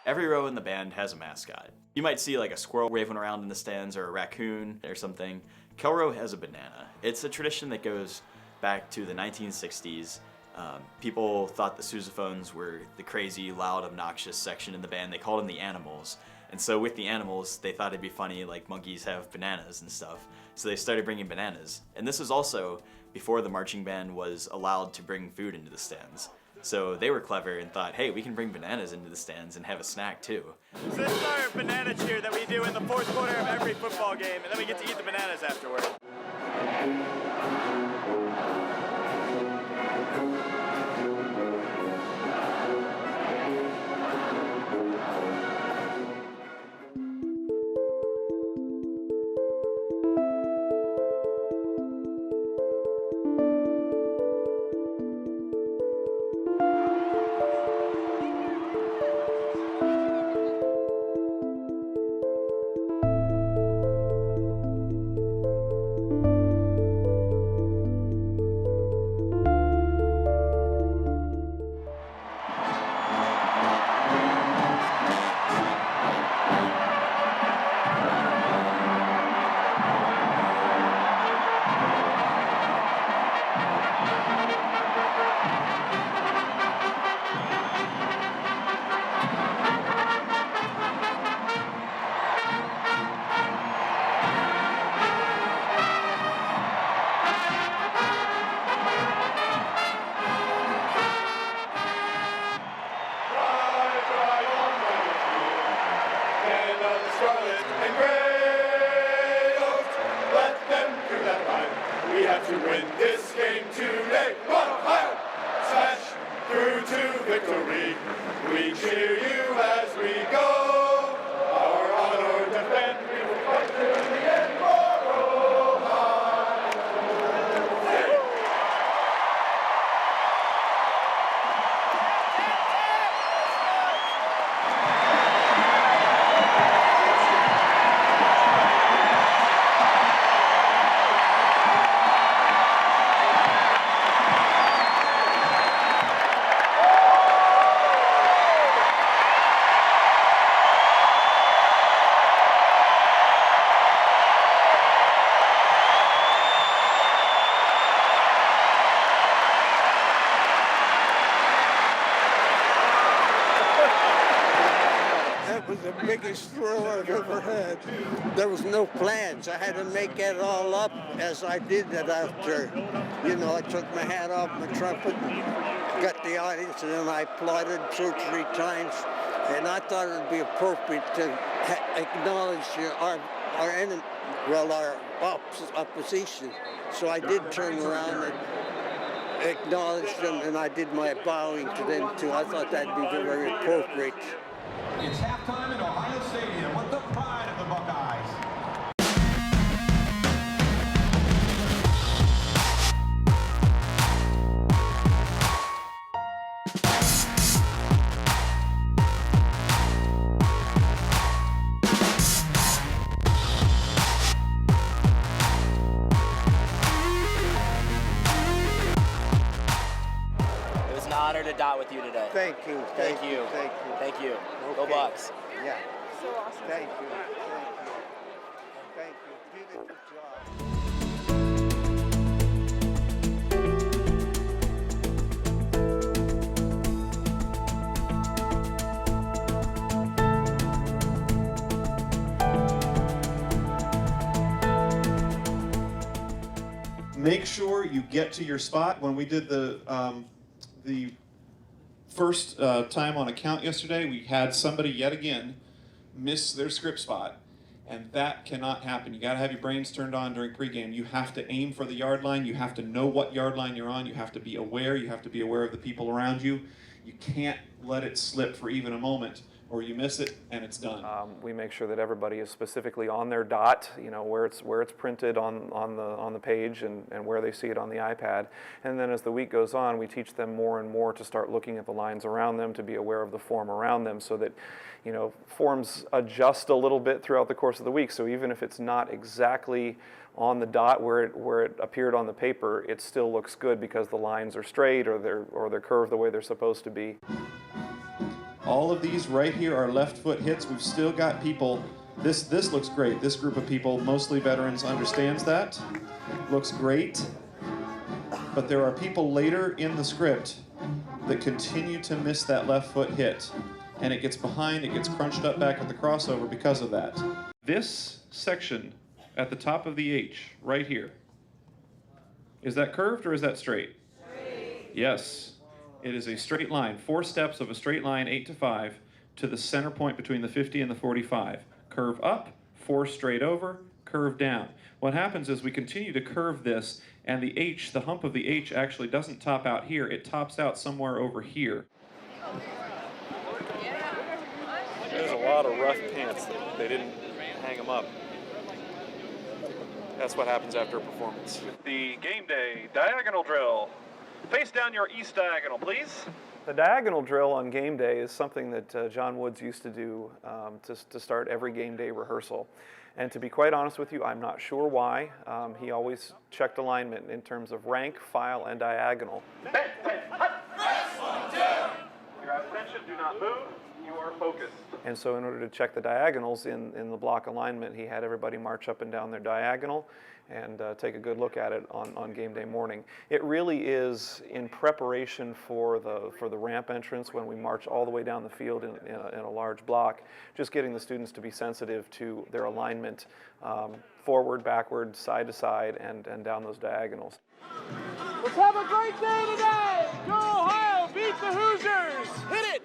Every row in the band has a mascot. You might see like a squirrel waving around in the stands or a raccoon or something. Kelrow has a banana. It's a tradition that goes back to the 1960s. People thought the sousaphones were the crazy, loud, obnoxious section in the band. They called them the animals. And so with the animals, they thought it'd be funny, like monkeys have bananas and stuff. So they started bringing bananas. And this was also before the marching band was allowed to bring food into the stands. So they were clever and thought, hey, we can bring bananas into the stands and have a snack too. So this is our banana cheer that we do in the fourth quarter of every football game, and then we get to eat the bananas afterward. to win this game today. Run, Ohio! Smash through to victory. We cheer you as we go. Our honor defend. We will fight to the end for Ohio. That was the biggest thrill I've ever had. There was no plans. I had to make it all up as I did it after. You know, I took my hat off, my trumpet, and got the audience, and then I applauded 2 or 3 times. And I thought it would be appropriate to acknowledge our enemy, well, our opposition. So I did turn around and acknowledge them, and I did my bowing to them too. I thought that'd be very appropriate. It's halftime in Ohio Stadium with the pride of the Buckeyes. It was an honor to dot with you today. Thank you. Thank you. Thank you. Thank you. Go Okay. Bucks. Yeah. So awesome. Thank you. Thank you. You did a good job. Make sure you get to your spot. When we did the first time on a count yesterday, we had somebody yet again miss their script spot, and that cannot happen. You got to have your brains turned on during pregame. You have to aim for the yard line. You have to know what yard line you're on. You have to be aware. You have to be aware of the people around you. You can't let it slip for even a moment, or you miss it and it's done. We make sure that everybody is specifically on their dot, you know, where it's printed on the page and where they see it on the iPad. And then as the week goes on, we teach them more and more to start looking at the lines around them, to be aware of the form around them, so that, you know, forms adjust a little bit throughout the course of the week. So even if it's not exactly on the dot where it appeared on the paper, it still looks good because the lines are straight or they're curved the way they're supposed to be. All of these right here are left foot hits. We've still got people. This looks great. This group of people, mostly veterans, understands that. Looks great. But there are people later in the script that continue to miss that left foot hit. And it gets behind, it gets crunched up back at the crossover because of that. This section at the top of the H, right here, is that curved or is that straight? Straight. Yes. It is a straight line, 4 steps of a straight line, 8 to 5, to the center point between the 50 and the 45. Curve up, 4 straight over, curve down. What happens is we continue to curve this, and the H, the hump of the H actually doesn't top out here, it tops out somewhere over here. There's a lot of rough pants. They didn't hang them up. That's what happens after a performance. The game day diagonal drill. Face down your east diagonal, please. The diagonal drill on game day is something that John Woods used to do to start every game day rehearsal. And to be quite honest with you, I'm not sure why. He always checked alignment in terms of rank, file, and diagonal. Your attention, do not move. You are focused. And so in order to check the diagonals in the block alignment, he had everybody march up and down their diagonal and take a good look at it on game day morning. It really is in preparation for the ramp entrance when we march all the way down the field in a large block, just getting the students to be sensitive to their alignment forward, backward, side to side, and down those diagonals. Let's have a great day today! Go Ohio! Beat the Hoosiers! Hit it!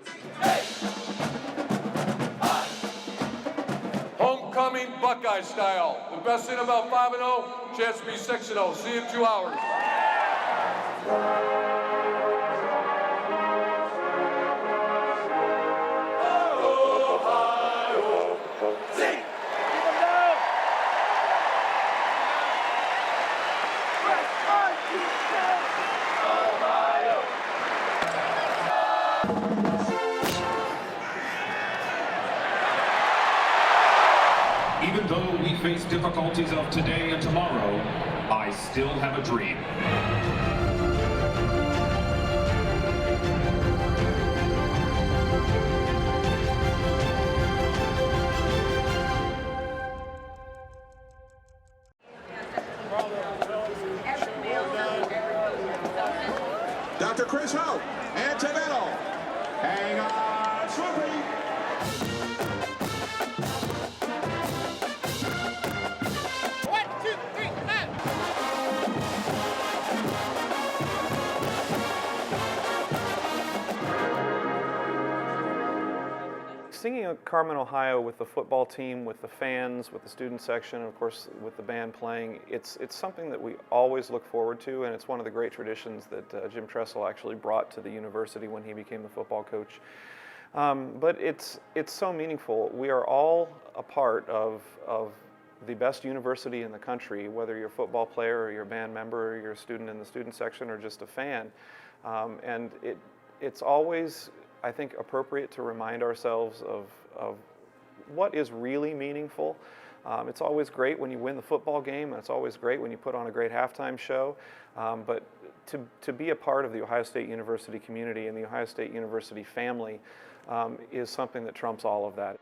Homecoming playing Buckeye style. The best in about 5-0, chance to be 6-0. See you in 2 hours. Even though we face difficulties of today and tomorrow, I still have a dream. Dr. Chris Hoch and TBDBITL. Hang on, Swoopy. Singing at Carmen, Ohio with the football team, with the fans, with the student section, and of course with the band playing, it's something that we always look forward to, and it's one of the great traditions that Jim Tressel actually brought to the university when he became the football coach. But it's so meaningful. We are all a part of the best university in the country, whether you're a football player or you're a band member or you're a student in the student section or just a fan. And it's always, I think, appropriate to remind ourselves of what is really meaningful. It's always great when you win the football game, and it's always great when you put on a great halftime show. But to be a part of the Ohio State University community and the Ohio State University family is something that trumps all of that.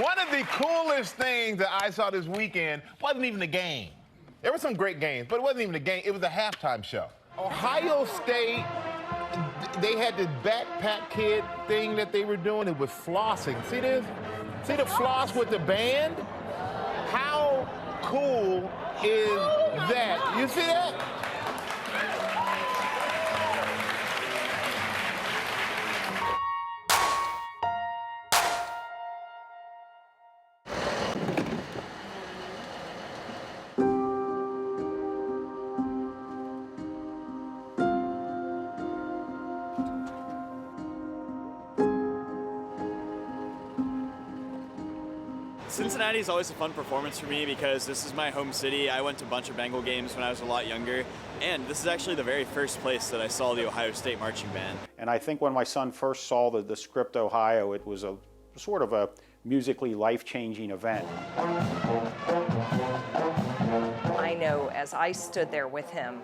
One of the coolest things that I saw this weekend wasn't even the game. There were some great games, but it wasn't even the game. It was a halftime show. Ohio State, they had this backpack kid thing that they were doing. It was flossing. See this? See the floss with the band? How cool is that? You see that? Cincinnati is always a fun performance for me because this is my home city. I went to a bunch of Bengal games when I was a lot younger, and this is actually the very first place that I saw the Ohio State marching band. And I think when my son first saw the Script Ohio, it was a sort of a musically life-changing event. I know as I stood there with him,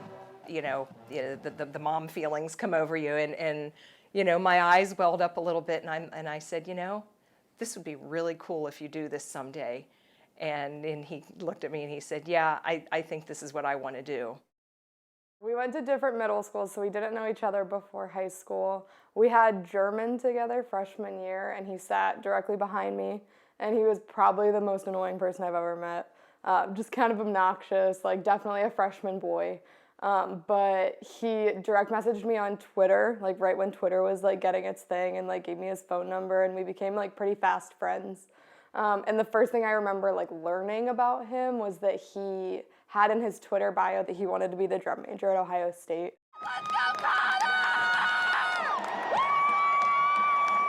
you know, the mom feelings come over you, and you know, my eyes welled up a little bit, and I said, you know, this would be really cool if you do this someday. And he looked at me and he said, yeah, I think this is what I want to do. We went to different middle schools, so we didn't know each other before high school. We had German together freshman year, and he sat directly behind me, and he was probably the most annoying person I've ever met. Just kind of obnoxious, like definitely a freshman boy. But he direct messaged me on Twitter, like right when Twitter was like getting its thing, and like gave me his phone number, and we became like pretty fast friends. And the first thing I remember like learning about him was that he had in his Twitter bio that he wanted to be the drum major at Ohio State.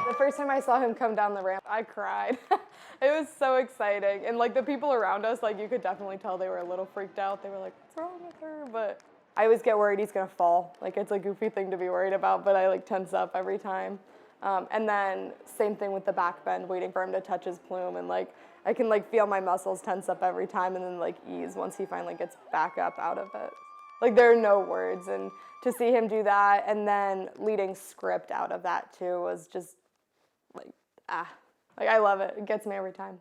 The first time I saw him come down the ramp, I cried. It was so exciting. And like the people around us, like you could definitely tell they were a little freaked out. They were like, what's wrong with her? But I always get worried he's gonna fall. Like, it's a goofy thing to be worried about, but I like tense up every time. And then same thing with the back bend, waiting for him to touch his plume, and like I can like feel my muscles tense up every time and then like ease once he finally gets back up out of it. Like, there are no words, and to see him do that and then leading script out of that too was just like, like I love it. It gets me every time.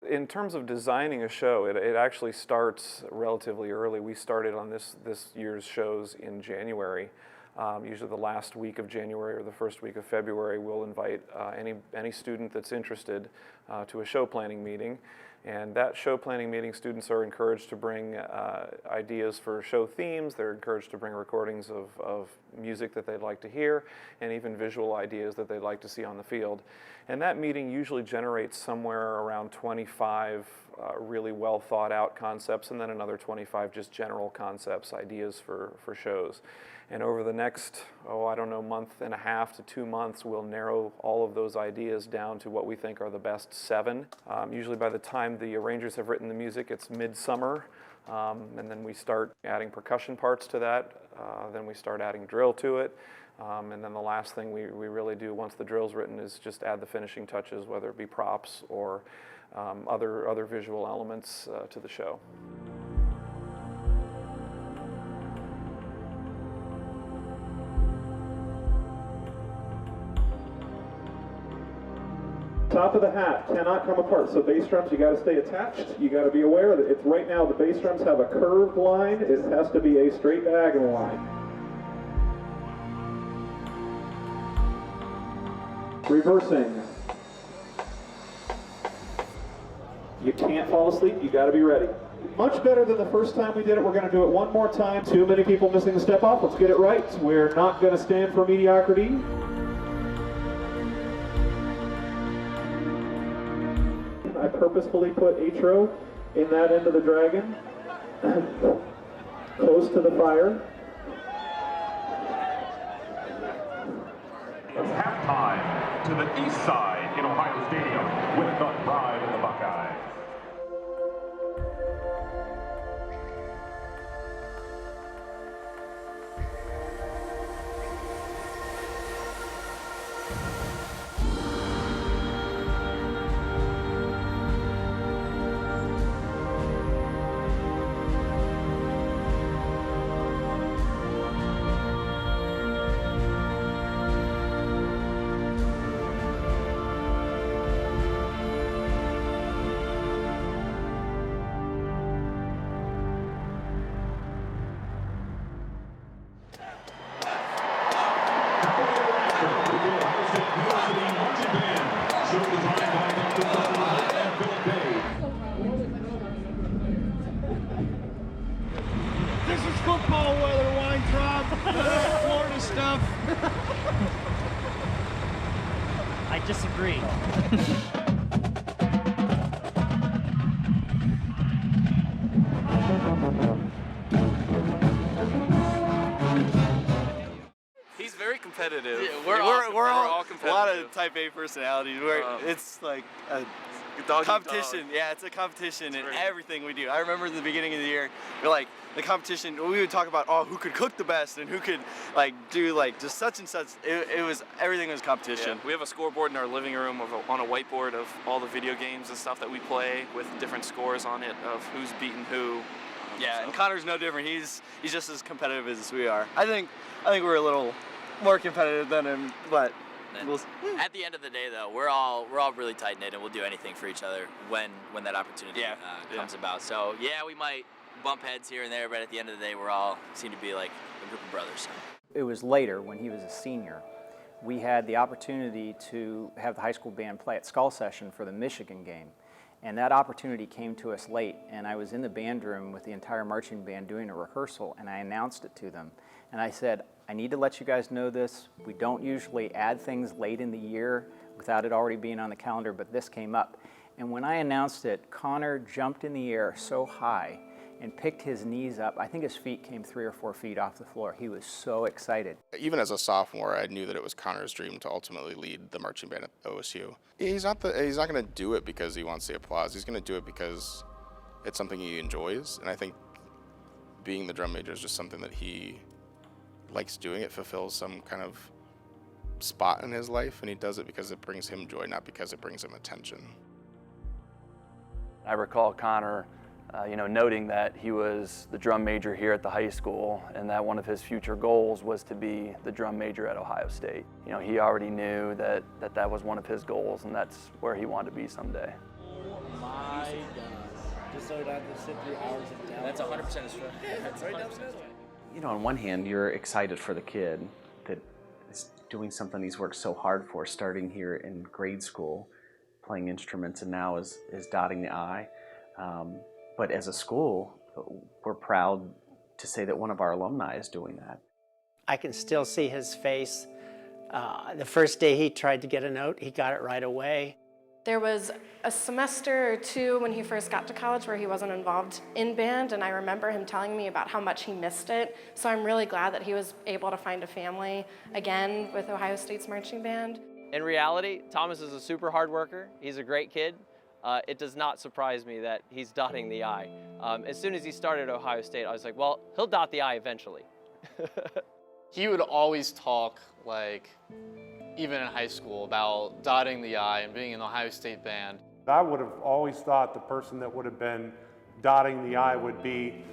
In terms of designing a show, it actually starts relatively early. We started on this year's shows in January. Usually the last week of January or the first week of February, we'll invite any student that's interested to a show planning meeting. And that show planning meeting, students are encouraged to bring ideas for show themes. They're encouraged to bring recordings of music that they'd like to hear, and even visual ideas that they'd like to see on the field. And that meeting usually generates somewhere around 25 really well thought out concepts, and then another 25 just general concepts, ideas for shows. And over the next, I don't know, month and a half to 2 months, we'll narrow all of those ideas down to what we think are the best 7. Usually by the time the arrangers have written the music, it's midsummer, and then we start adding percussion parts to that. Then we start adding drill to it. And then the last thing we really do once the drill's written is just add the finishing touches, whether it be props or other visual elements to the show. Top of the hat cannot come apart. So bass drums, you got to stay attached. You got to be aware that it's right now the bass drums have a curved line. It has to be a straight diagonal line. Reversing. You can't fall asleep. You got to be ready. Much better than the first time we did it. We're going to do it one more time. Too many people missing the step off. Let's get it right. We're not going to stand for mediocrity. I purposefully put atro in that end of the dragon, close to the fire. It's halftime to the east side in Ohio Stadium with the pride of the Buckeyes. This is football weather, Weintraub. Florida stuff. I disagree. He's very competitive. Yeah, we're all competitive. A lot of type A personalities. It's like a competition. Yeah, it's a competition in everything we do. I remember in the beginning of the year, we're like, the competition, we would talk about, who could cook the best and who could do just such and such. Everything was competition. Yeah. We have a scoreboard in our living room on a whiteboard of all the video games and stuff that we play with different scores on it of who's beaten who. Yeah, and Konner's no different. He's just as competitive as we are. I think we're a little more competitive than him, but at the end of the day, though, we're all really tight knit, and we'll do anything for each other when that opportunity comes about. So yeah, we might bump heads here and there, but at the end of the day, we're all seem to be like a group of brothers. It was later, when he was a senior, we had the opportunity to have the high school band play at Skull Session for the Michigan game. And that opportunity came to us late, and I was in the band room with the entire marching band doing a rehearsal, and I announced it to them. And I said, I need to let you guys know this. We don't usually add things late in the year without it already being on the calendar, but this came up. And when I announced it, Konner jumped in the air so high and picked his knees up. I think his feet came 3 or 4 feet off the floor. He was so excited. Even as a sophomore, I knew that it was Konner's dream to ultimately lead the marching band at OSU. He's not going to do it because he wants the applause. He's going to do it because it's something he enjoys. And I think being the drum major is just something that he likes doing. It fulfills some kind of spot in his life, and he does it because it brings him joy, not because it brings him attention. I recall Konner, noting that he was the drum major here at the high school and that one of his future goals was to be the drum major at Ohio State. He already knew that was one of his goals and that's where he wanted to be someday. Oh my God. Just so down to sit 3 hours in town. That's 100% a struggle. That's right downstairs. On one hand, you're excited for the kid that is doing something he's worked so hard for, starting here in grade school, playing instruments, and now is dotting the I. But as a school, we're proud to say that one of our alumni is doing that. I can still see his face. The first day he tried to get a note, he got it right away. There was a semester or two when he first got to college where he wasn't involved in band, and I remember him telling me about how much he missed it. So I'm really glad that he was able to find a family again with Ohio State's marching band. In reality, Thomas is a super hard worker. He's a great kid. It does not surprise me that he's dotting the I. As soon as he started Ohio State, I was like, well, he'll dot the I eventually. He would always talk, even in high school, about dotting the I and being in the Ohio State band. I would have always thought the person that would have been dotting the I would be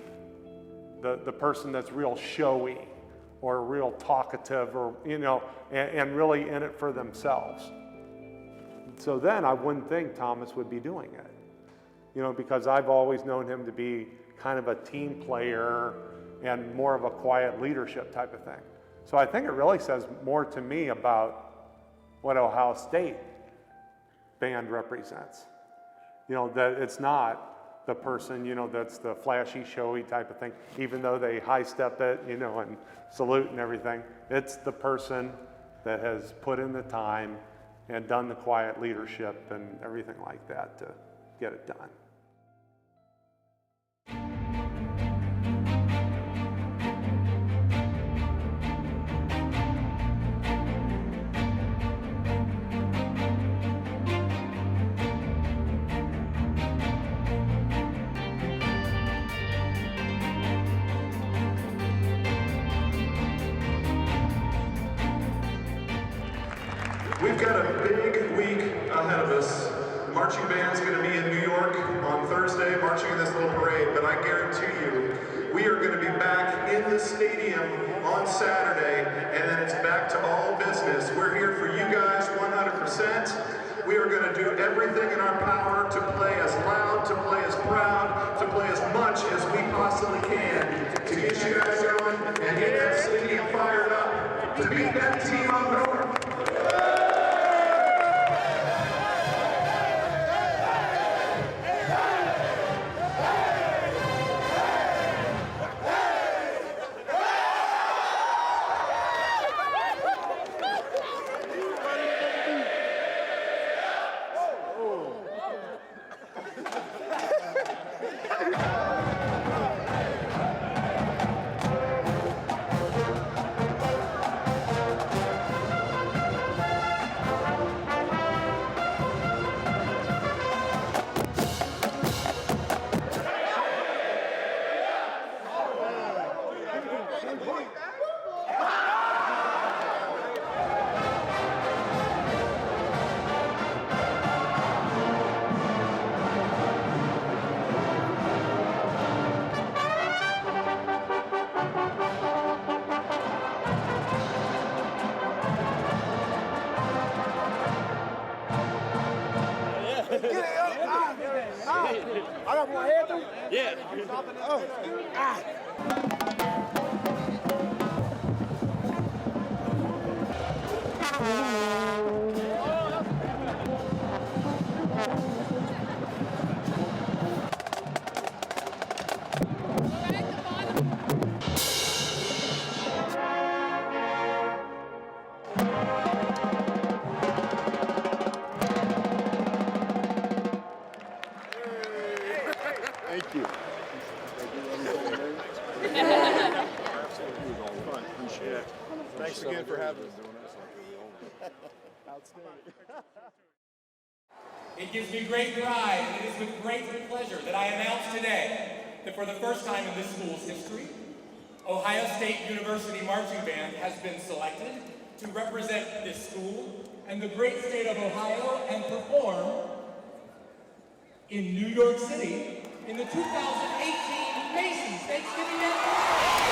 the person that's real showy or real talkative or, and really in it for themselves. So then I wouldn't think Thomas would be doing it, because I've always known him to be kind of a team player and more of a quiet leadership type of thing. So I think it really says more to me about what Ohio State band represents. That it's not the person, that's the flashy, showy type of thing, even though they high step it, and salute and everything. It's the person that has put in the time and done the quiet leadership and everything like that to get it done. We've got a big week ahead of us. Marching band's going to be in New York on Thursday, marching in this little parade, but I guarantee you, we are going to be back in the stadium on Saturday, and then it's back to all business. We're here for you guys 100%. We are going to do everything in our power to play as loud, to play as proud, to play as much as we possibly can to get you guys going and get that stadium fired up to beat that team up north. I got my head through? Yeah. Oh. Thank you. Thanks again for having us. Outstanding. It gives me great pride and it is with great pleasure that I announce today that for the first time in this school's history, Ohio State University Marching Band has been selected to represent this school and the great state of Ohio and perform in New York City in the 2018 Macy's Thanksgiving Day Parade.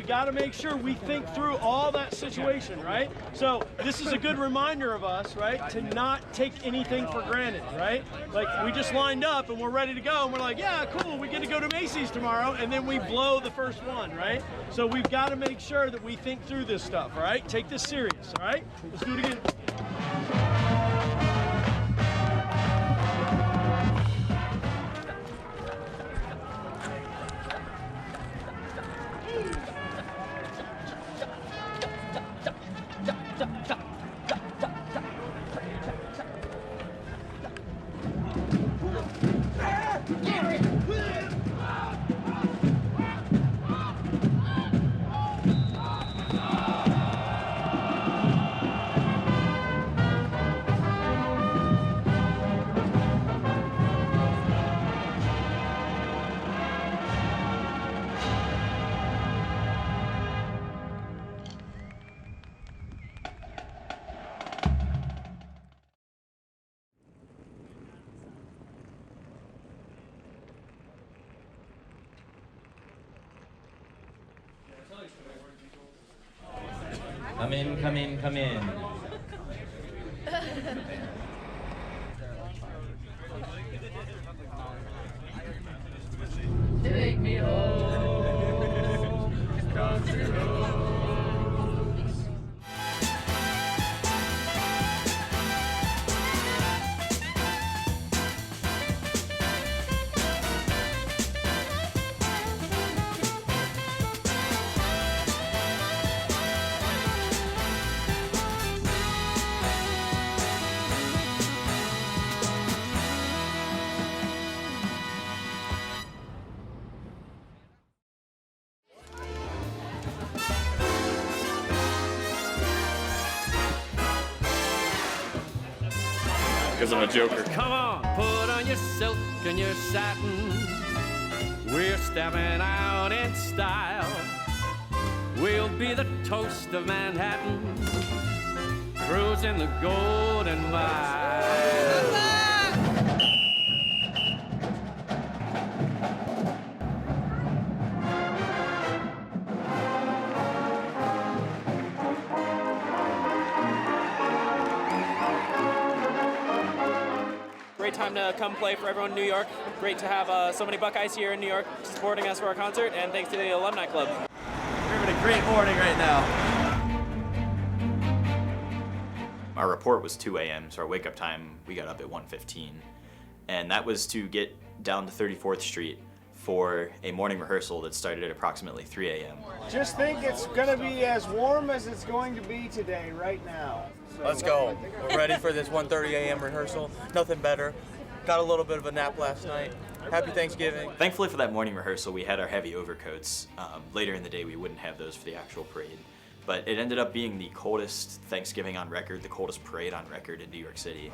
Got to make sure we think through all that situation, right? So this is a good reminder of us, right, to not take anything for granted, right? Like we just lined up and we're ready to go and we're like, yeah, cool, we get to go to Macy's tomorrow, and then we blow the first one, right? So we've got to make sure that we think through this stuff, all right? Take this serious, all right? Let's do it again. Come in, come in, come in. Take me home, country roads. Because I'm a joker. Come on, put on your silk and your satin. We're stepping out in style. We'll be the toast of Manhattan, cruising the Golden Mile. Great time to come play for everyone in New York. Great to have so many Buckeyes here in New York supporting us for our concert, and thanks to the Alumni Club. We're having a great morning right now. Our report was 2 a.m., so our wake-up time, we got up at 1:15. And that was to get down to 34th Street for a morning rehearsal that started at approximately 3 a.m. Just think it's going to be as warm as it's going to be today, right now. So, let's go. We're ready for this 1:30 a.m. rehearsal. Nothing better. Got a little bit of a nap last night. Happy Thanksgiving. Thankfully for that morning rehearsal, we had our heavy overcoats. Later in the day, we wouldn't have those for the actual parade. But it ended up being the coldest Thanksgiving on record, the coldest parade on record in New York City.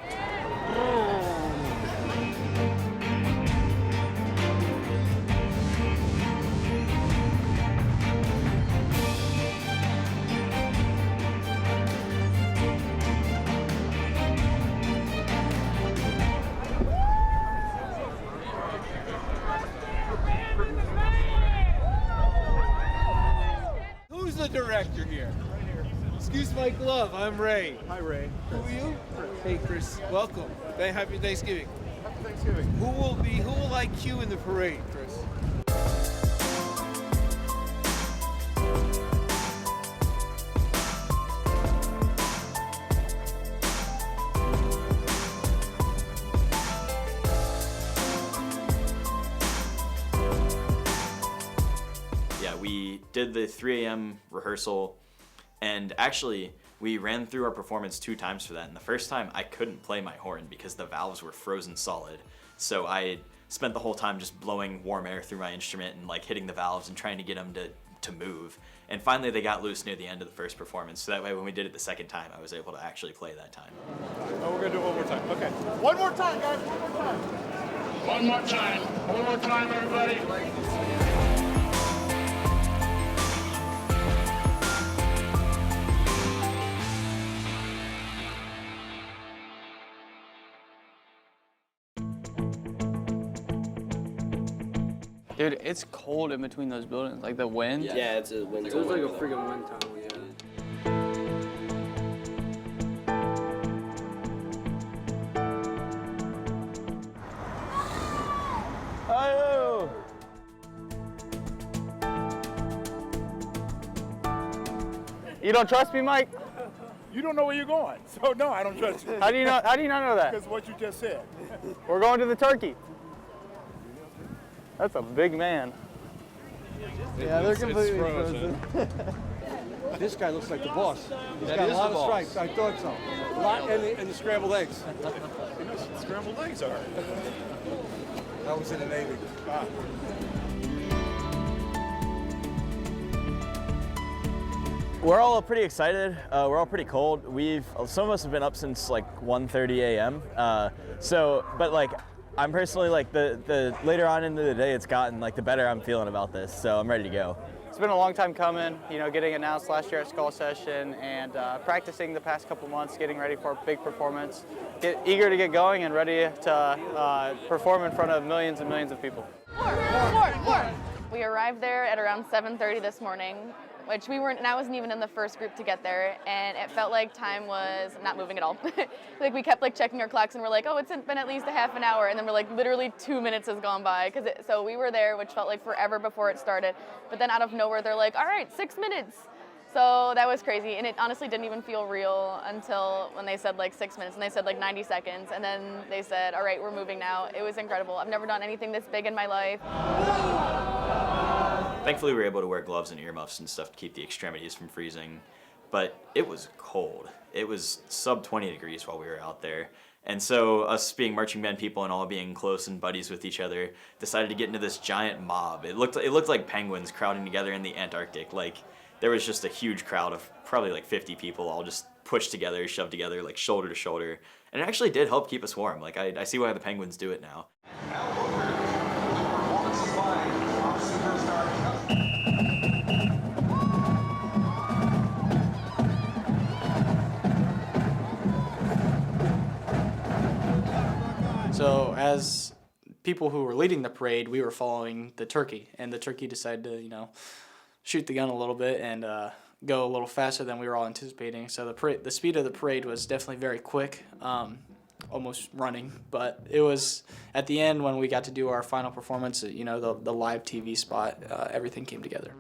Who's the director here? Excuse my glove, I'm Ray. Hi, Ray. Who are you? Hey, Chris. Welcome. Happy Thanksgiving. Happy Thanksgiving. Who will I cue in the parade, Chris? Yeah, we did the 3 a.m. rehearsal, and actually we ran through our performance 2 times for that. And the first time I couldn't play my horn because the valves were frozen solid. So I spent the whole time just blowing warm air through my instrument and like hitting the valves and trying to get them to move. And finally they got loose near the end of the first performance. So that way when we did it the second time, I was able to actually play that time. Oh, we're gonna do it one more time. Okay. One more time, guys. One more time. One more time. One more time, everybody. Dude, it's cold in between those buildings, like the wind. Yeah, it's a wind. It was like a freaking wind tunnel, yeah. Oh! You don't trust me, Mike? You don't know where you're going, so no, I don't trust you. How do you not know that? Because what you just said. We're going to the turkey. That's a big man. Yeah, they're completely frozen. This guy looks like the boss. He's got a lot of stripes. I thought so. A lot, and the scrambled eggs. You know what scrambled eggs are. That was in the Navy. We're all pretty excited. We're all pretty cold. Some of us have been up since like 1:30 a.m. But like, I'm personally like the later on into the day it's gotten, like the better I'm feeling about this. So I'm ready to go. It's been a long time coming, you know, getting announced last year at Skull Session and practicing the past couple months, getting ready for a big performance. Eager to get going and ready to perform in front of millions and millions of people. More. We arrived there at around 7:30 this morning, which and I wasn't even in the first group to get there, and it felt like time was not moving at all. Like we kept like checking our clocks and we're like, oh, it's been at least a half an hour, and then we're like, literally 2 minutes has gone by. So we were there, which felt like forever before it started, but then out of nowhere they're like, all right, 6 minutes. So that was crazy, and it honestly didn't even feel real until when they said like 6 minutes, and they said like 90 seconds, and then they said, all right, we're moving now. It was incredible. I've never done anything this big in my life. Thankfully, we were able to wear gloves and earmuffs and stuff to keep the extremities from freezing, but it was cold. It was sub 20 degrees while we were out there. And so us being marching band people and all being close and buddies with each other, decided to get into this giant mob. It looked like penguins crowding together in the Antarctic. Like there was just a huge crowd of probably like 50 people all just pushed together, shoved together, like shoulder to shoulder. And it actually did help keep us warm. Like I see why the penguins do it now. So as people who were leading the parade, we were following the turkey, and the turkey decided to, you know, shoot the gun a little bit and go a little faster than we were all anticipating. So the speed of the parade was definitely very quick, almost running. But it was at the end when we got to do our final performance, you know, the live TV spot, everything came together.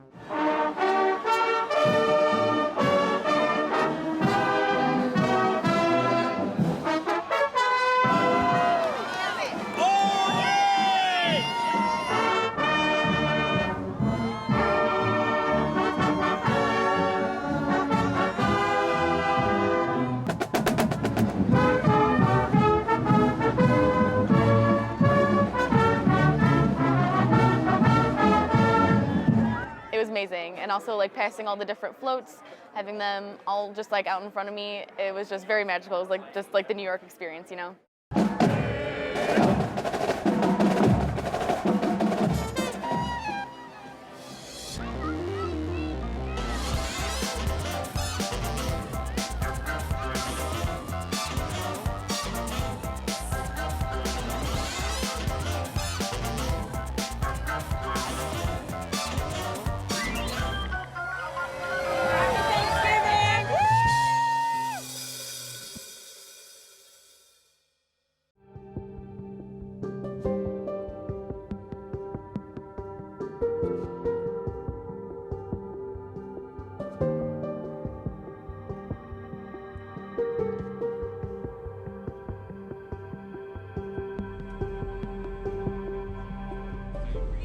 Amazing, and also like passing all the different floats, having them all just like out in front of me, it was just very magical. It was like just like the New York experience, you know.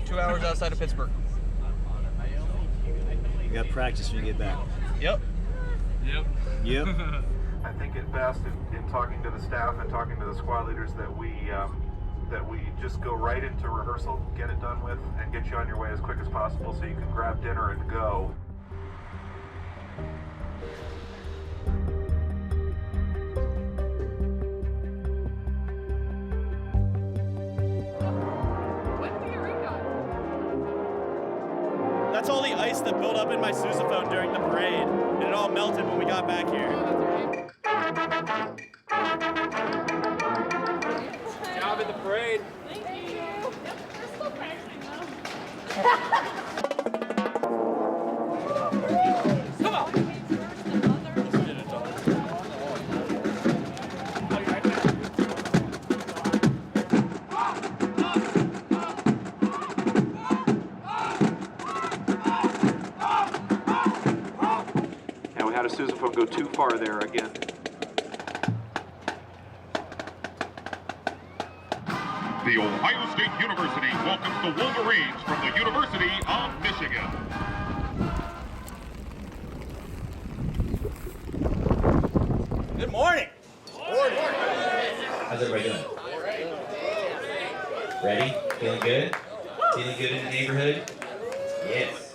2 hours outside of Pittsburgh. You got to practice when you get back. Yep. Yep. I think it best in talking to the staff and talking to the squad leaders that we just go right into rehearsal, get it done with, and get you on your way as quick as possible so you can grab dinner and go. That's all the ice that built up in my sousaphone during the parade, and it all melted when we got back here. Good job at the parade. Thank you. We're still practicing though. Come on. And we had a sousaphone go too far there again. The Ohio State University welcomes the Wolverines from the University of Michigan. Good morning. How's everybody doing? Ready? Feeling good? Feeling good in the neighborhood? Yes.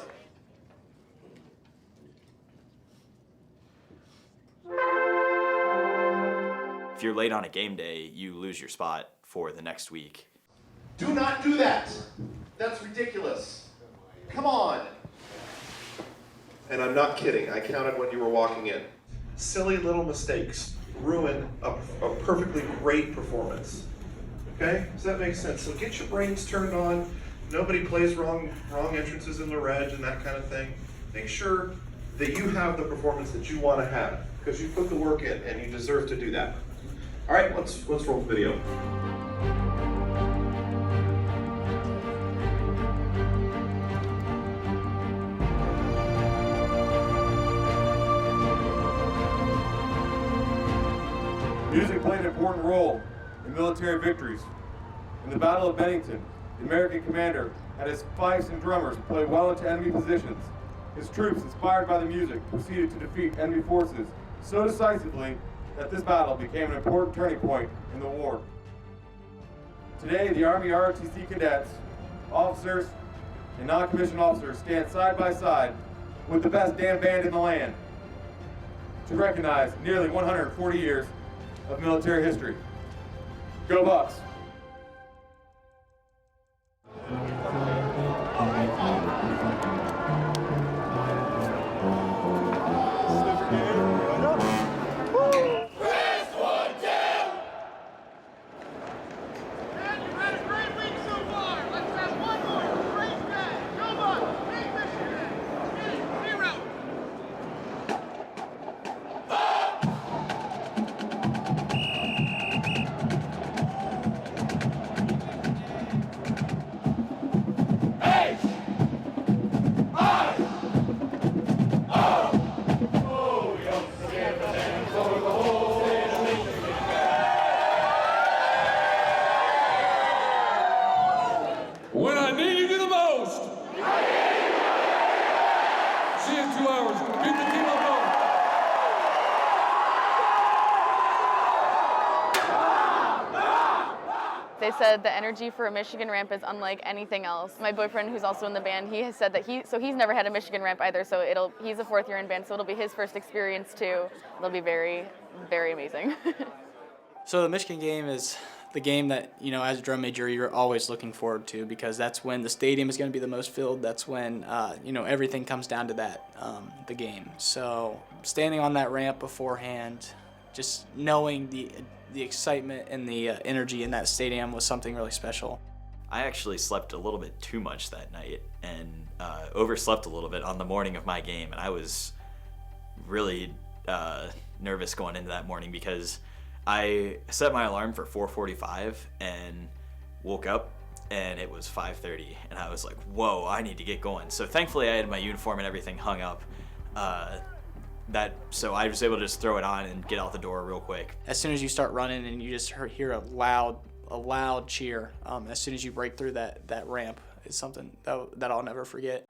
If you're late on a game day, you lose your spot for the next week. Do not do that. That's ridiculous. Come on. And I'm not kidding. I counted when you were walking in. Silly little mistakes ruin a perfectly great performance. Okay? Does that make sense? So get your brains turned on. Nobody plays wrong entrances in the reg and that kind of thing. Make sure that you have the performance that you want to have because you put the work in and you deserve to do that. All right, let's roll the video. Music played an important role in military victories. In the Battle of Bennington, the American commander had his fifes and drummers play well into enemy positions. His troops, inspired by the music, proceeded to defeat enemy forces so decisively that this battle became an important turning point in the war. Today, the Army ROTC cadets, officers, and non-commissioned officers stand side by side with the best damn band in the land to recognize nearly 140 years of military history. Go Bucks! When I need you the most. See you in 2 hours. Beat the team up home. They said the energy for a Michigan ramp is unlike anything else. My boyfriend, who's also in the band, he has said that he's never had a Michigan ramp either, so he's a fourth year in band, so it'll be his first experience too. It'll be very, very amazing. So the Michigan game is the game that, you know, as a drum major, you're always looking forward to because that's when the stadium is going to be the most filled. That's when, you know, everything comes down to that, the game. So standing on that ramp beforehand, just knowing the excitement and the energy in that stadium was something really special. I actually slept a little bit too much that night and overslept a little bit on the morning of my game, and I was really nervous going into that morning because I set my alarm for 4:45 and woke up and it was 5:30 and I was like, whoa, I need to get going. So thankfully I had my uniform and everything hung up. So I was able to just throw it on and get out the door real quick. As soon as you start running and you just hear a loud cheer, as soon as you break through that ramp, is something that I'll never forget.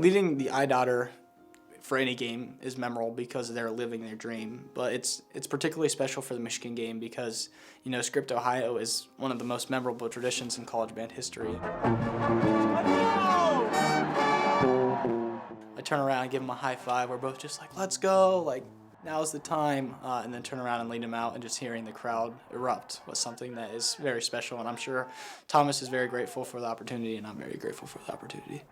leading the I-Daughter for any game is memorable because they're living their dream, but it's particularly special for the Michigan game because, you know, Script Ohio is one of the most memorable traditions in college band history. I turn around and give them a high five. We're both just like, let's go, like, now's the time, and then turn around and lead them out, and just hearing the crowd erupt was something that is very special, and I'm sure Thomas is very grateful for the opportunity, and I'm very grateful for the opportunity.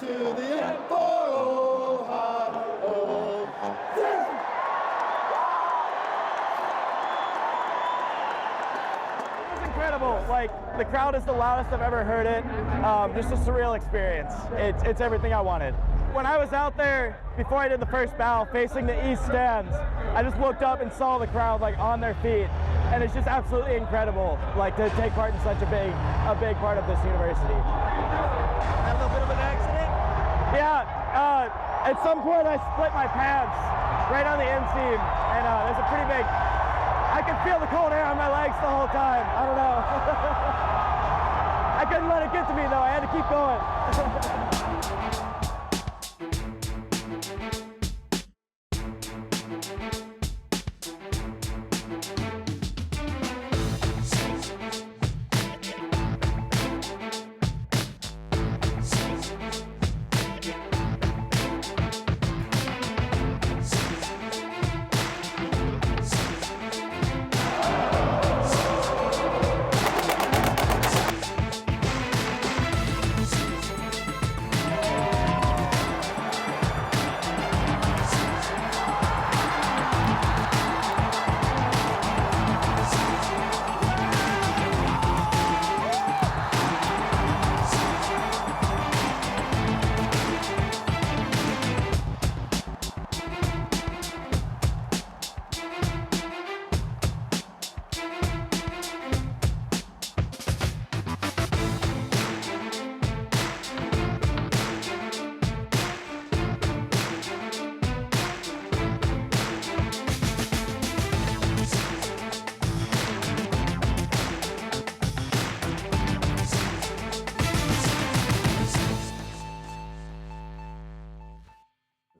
To the end for Ohio. It was incredible. Like, the crowd is the loudest I've ever heard it. Just a surreal experience. It's everything I wanted. When I was out there, before I did the first bow, facing the east stands, I just looked up and saw the crowd like on their feet. And it's just absolutely incredible, like, to take part in such a big part of this university. A little bit of an accident? Yeah, at some point I split my pants right on the inseam, and there's a pretty big, I could feel the cold air on my legs the whole time. I don't know. I couldn't let it get to me though, I had to keep going.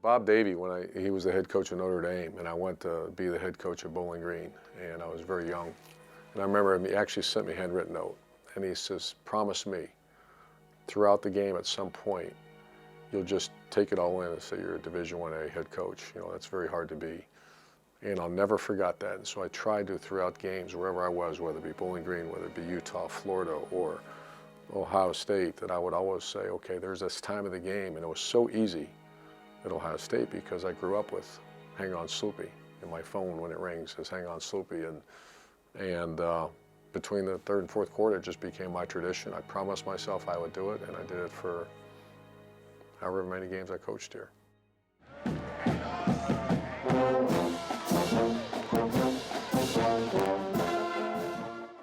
Bob Davie, he was the head coach of Notre Dame, and I went to be the head coach of Bowling Green, and I was very young. And I remember he actually sent me a handwritten note, and he says, promise me, throughout the game at some point, you'll just take it all in and say you're a Division I head coach. You know, that's very hard to be. And I'll never forget that. And so I tried to, throughout games, wherever I was, whether it be Bowling Green, whether it be Utah, Florida, or Ohio State, that I would always say, okay, there's this time of the game, and it was so easy at Ohio State because I grew up with Hang On Sloopy, and my phone when it rings says Hang On Sloopy, and between the third and fourth quarter it just became my tradition. I promised myself I would do it, and I did it for however many games I coached here.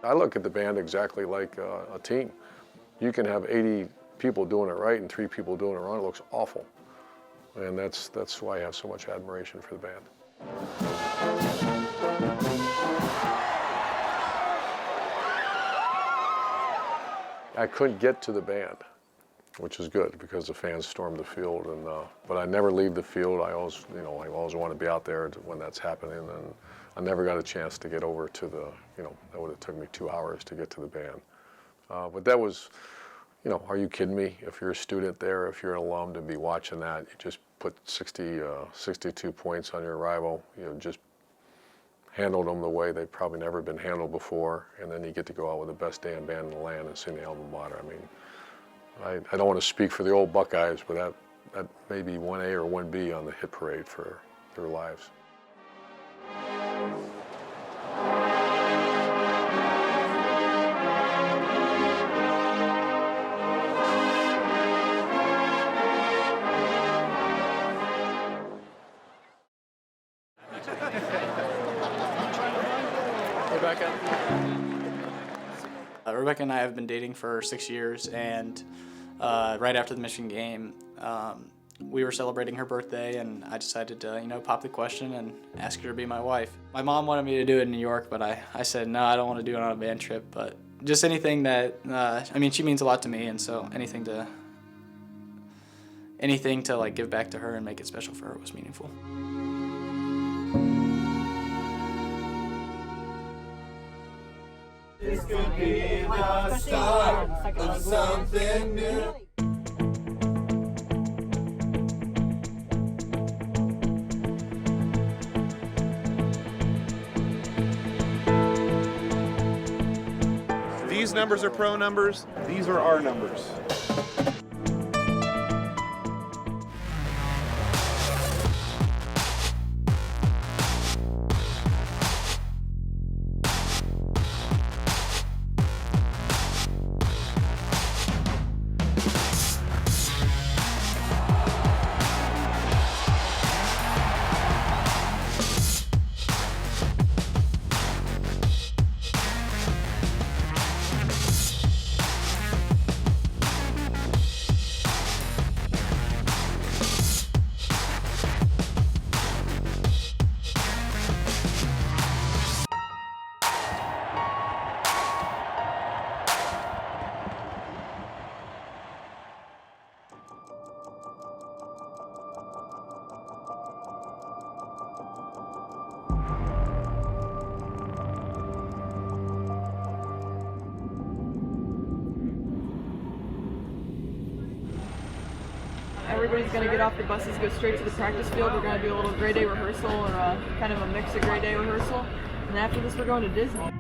I look at the band exactly like a team. You can have 80 people doing it right and 3 people doing it wrong. It looks awful. And that's why I have so much admiration for the band. I couldn't get to the band, which is good because the fans stormed the field. But I never leave the field. I always want to be out there when that's happening. And I never got a chance to get over to the, that would have took me 2 hours to get to the band. But that was, are you kidding me? If you're a student there, if you're an alum, to be watching that, you just put 62 points on your rival, just handled them the way they've probably never been handled before, and then you get to go out with the best damn band in the land and sing the alma mater. I mean, I don't want to speak for the old Buckeyes, but that may be 1A or 1B on the hit parade for their lives. Rebecca? Rebecca and I have been dating for 6 years, and right after the Michigan game, we were celebrating her birthday, and I decided to, pop the question and ask her to be my wife. My mom wanted me to do it in New York, but I said, no, I don't want to do it on a band trip, but just anything that, she means a lot to me, and so anything to like give back to her and make it special for her was meaningful. This could be the start of something new. These numbers are pro numbers. These are our numbers. Everybody's going to get off the buses, go straight to the practice field. We're going to do a little grade day rehearsal, or kind of a mix of grade day rehearsal. And after this, we're going to Disney.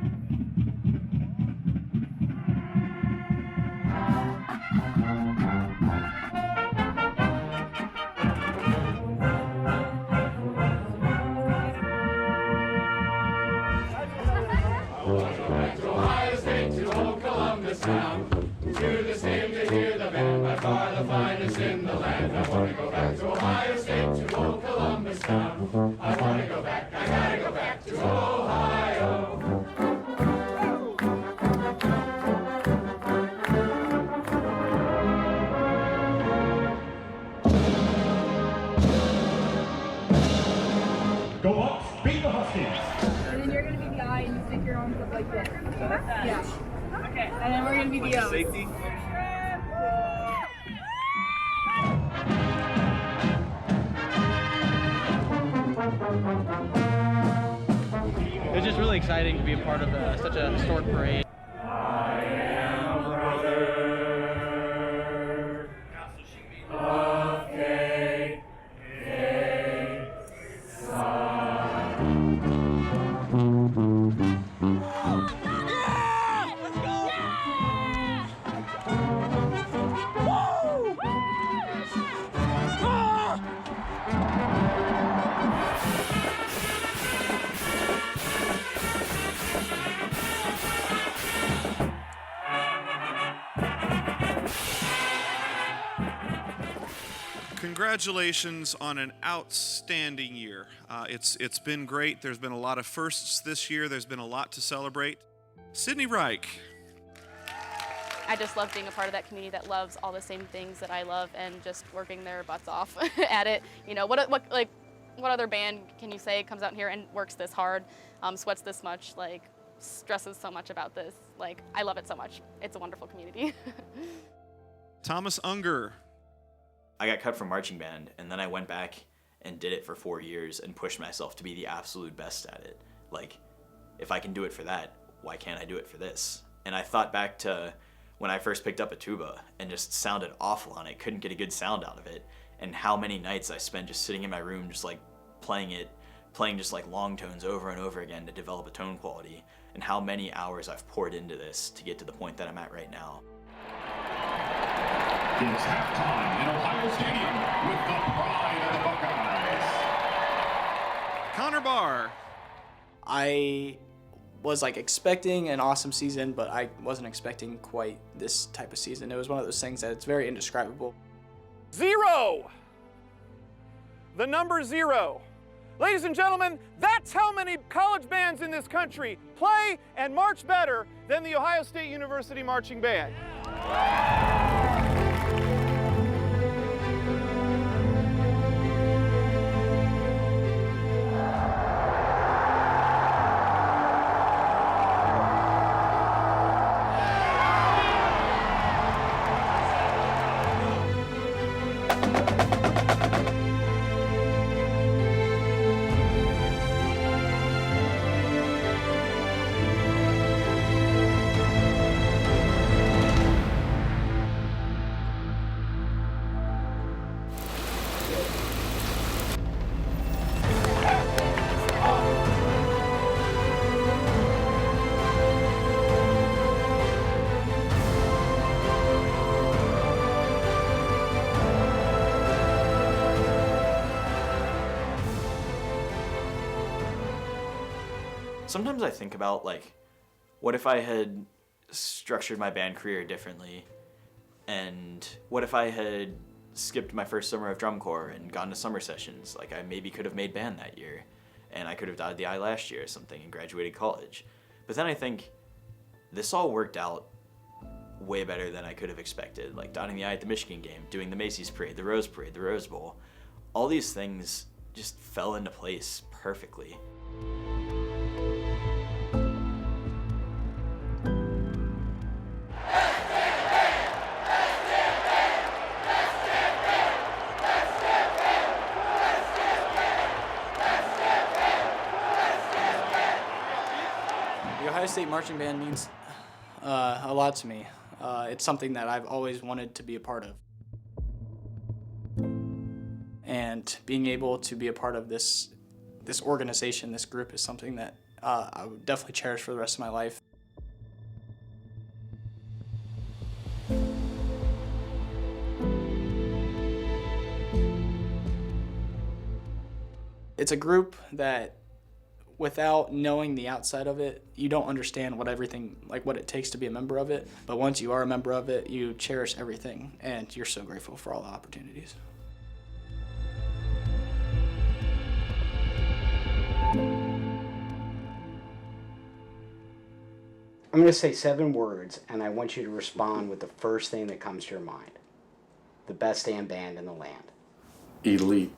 To Ohio State, to old Columbus town, to the stadium to hear the band, by far the finest in the land. I want to go back to Ohio State, to old Columbus town. I want to go back, I gotta go back to Ohio. Go up, beat the Huskies. And then you're going to be the I, and you stick your arms up like this. Yeah. Okay. And then we're going to be the O. Safety. It's just really exciting to be a part of such a historic parade. I am a brother of K. Congratulations on an outstanding year. It's been great. There's been a lot of firsts this year. There's been a lot to celebrate. Sydney Reik. I just love being a part of that community that loves all the same things that I love and just working their butts off at it. You know, what other band can you say comes out here and works this hard, sweats this much, like stresses so much about this? Like, I love it so much. It's a wonderful community. Thomas Unger. I got cut from marching band, and then I went back and did it for 4 years and pushed myself to be the absolute best at it. Like, if I can do it for that, why can't I do it for this? And I thought back to when I first picked up a tuba and just sounded awful on it, couldn't get a good sound out of it, and how many nights I spent just sitting in my room just like playing just like long tones over and over again to develop a tone quality, and how many hours I've poured into this to get to the point that I'm at right now. It's halftime in Ohio Stadium with the pride of the Buckeyes. Konner Barr. I was like expecting an awesome season, but I wasn't expecting quite this type of season. It was one of those things that it's very indescribable. 0. The number 0. Ladies and gentlemen, that's how many college bands in this country play and march better than the Ohio State University Marching Band. Sometimes I think about, like, what if I had structured my band career differently, and what if I had skipped my first summer of drum corps and gone to summer sessions? Like, I maybe could have made band that year, and I could have dotted the I last year or something and graduated college. But then I think this all worked out way better than I could have expected. Like dotting the I at the Michigan game, doing the Macy's parade, the Rose Bowl. All these things just fell into place perfectly. The Ohio State Marching Band means a lot to me. It's something that I've always wanted to be a part of. And being able to be a part of this organization, this group, is something that I would definitely cherish for the rest of my life. It's a group that, without knowing the outside of it, you don't understand what it takes to be a member of it. But once you are a member of it, you cherish everything, and you're so grateful for all the opportunities. I'm going to say 7 words, and I want you to respond with the first thing that comes to your mind. The best damn band in the land. Elite.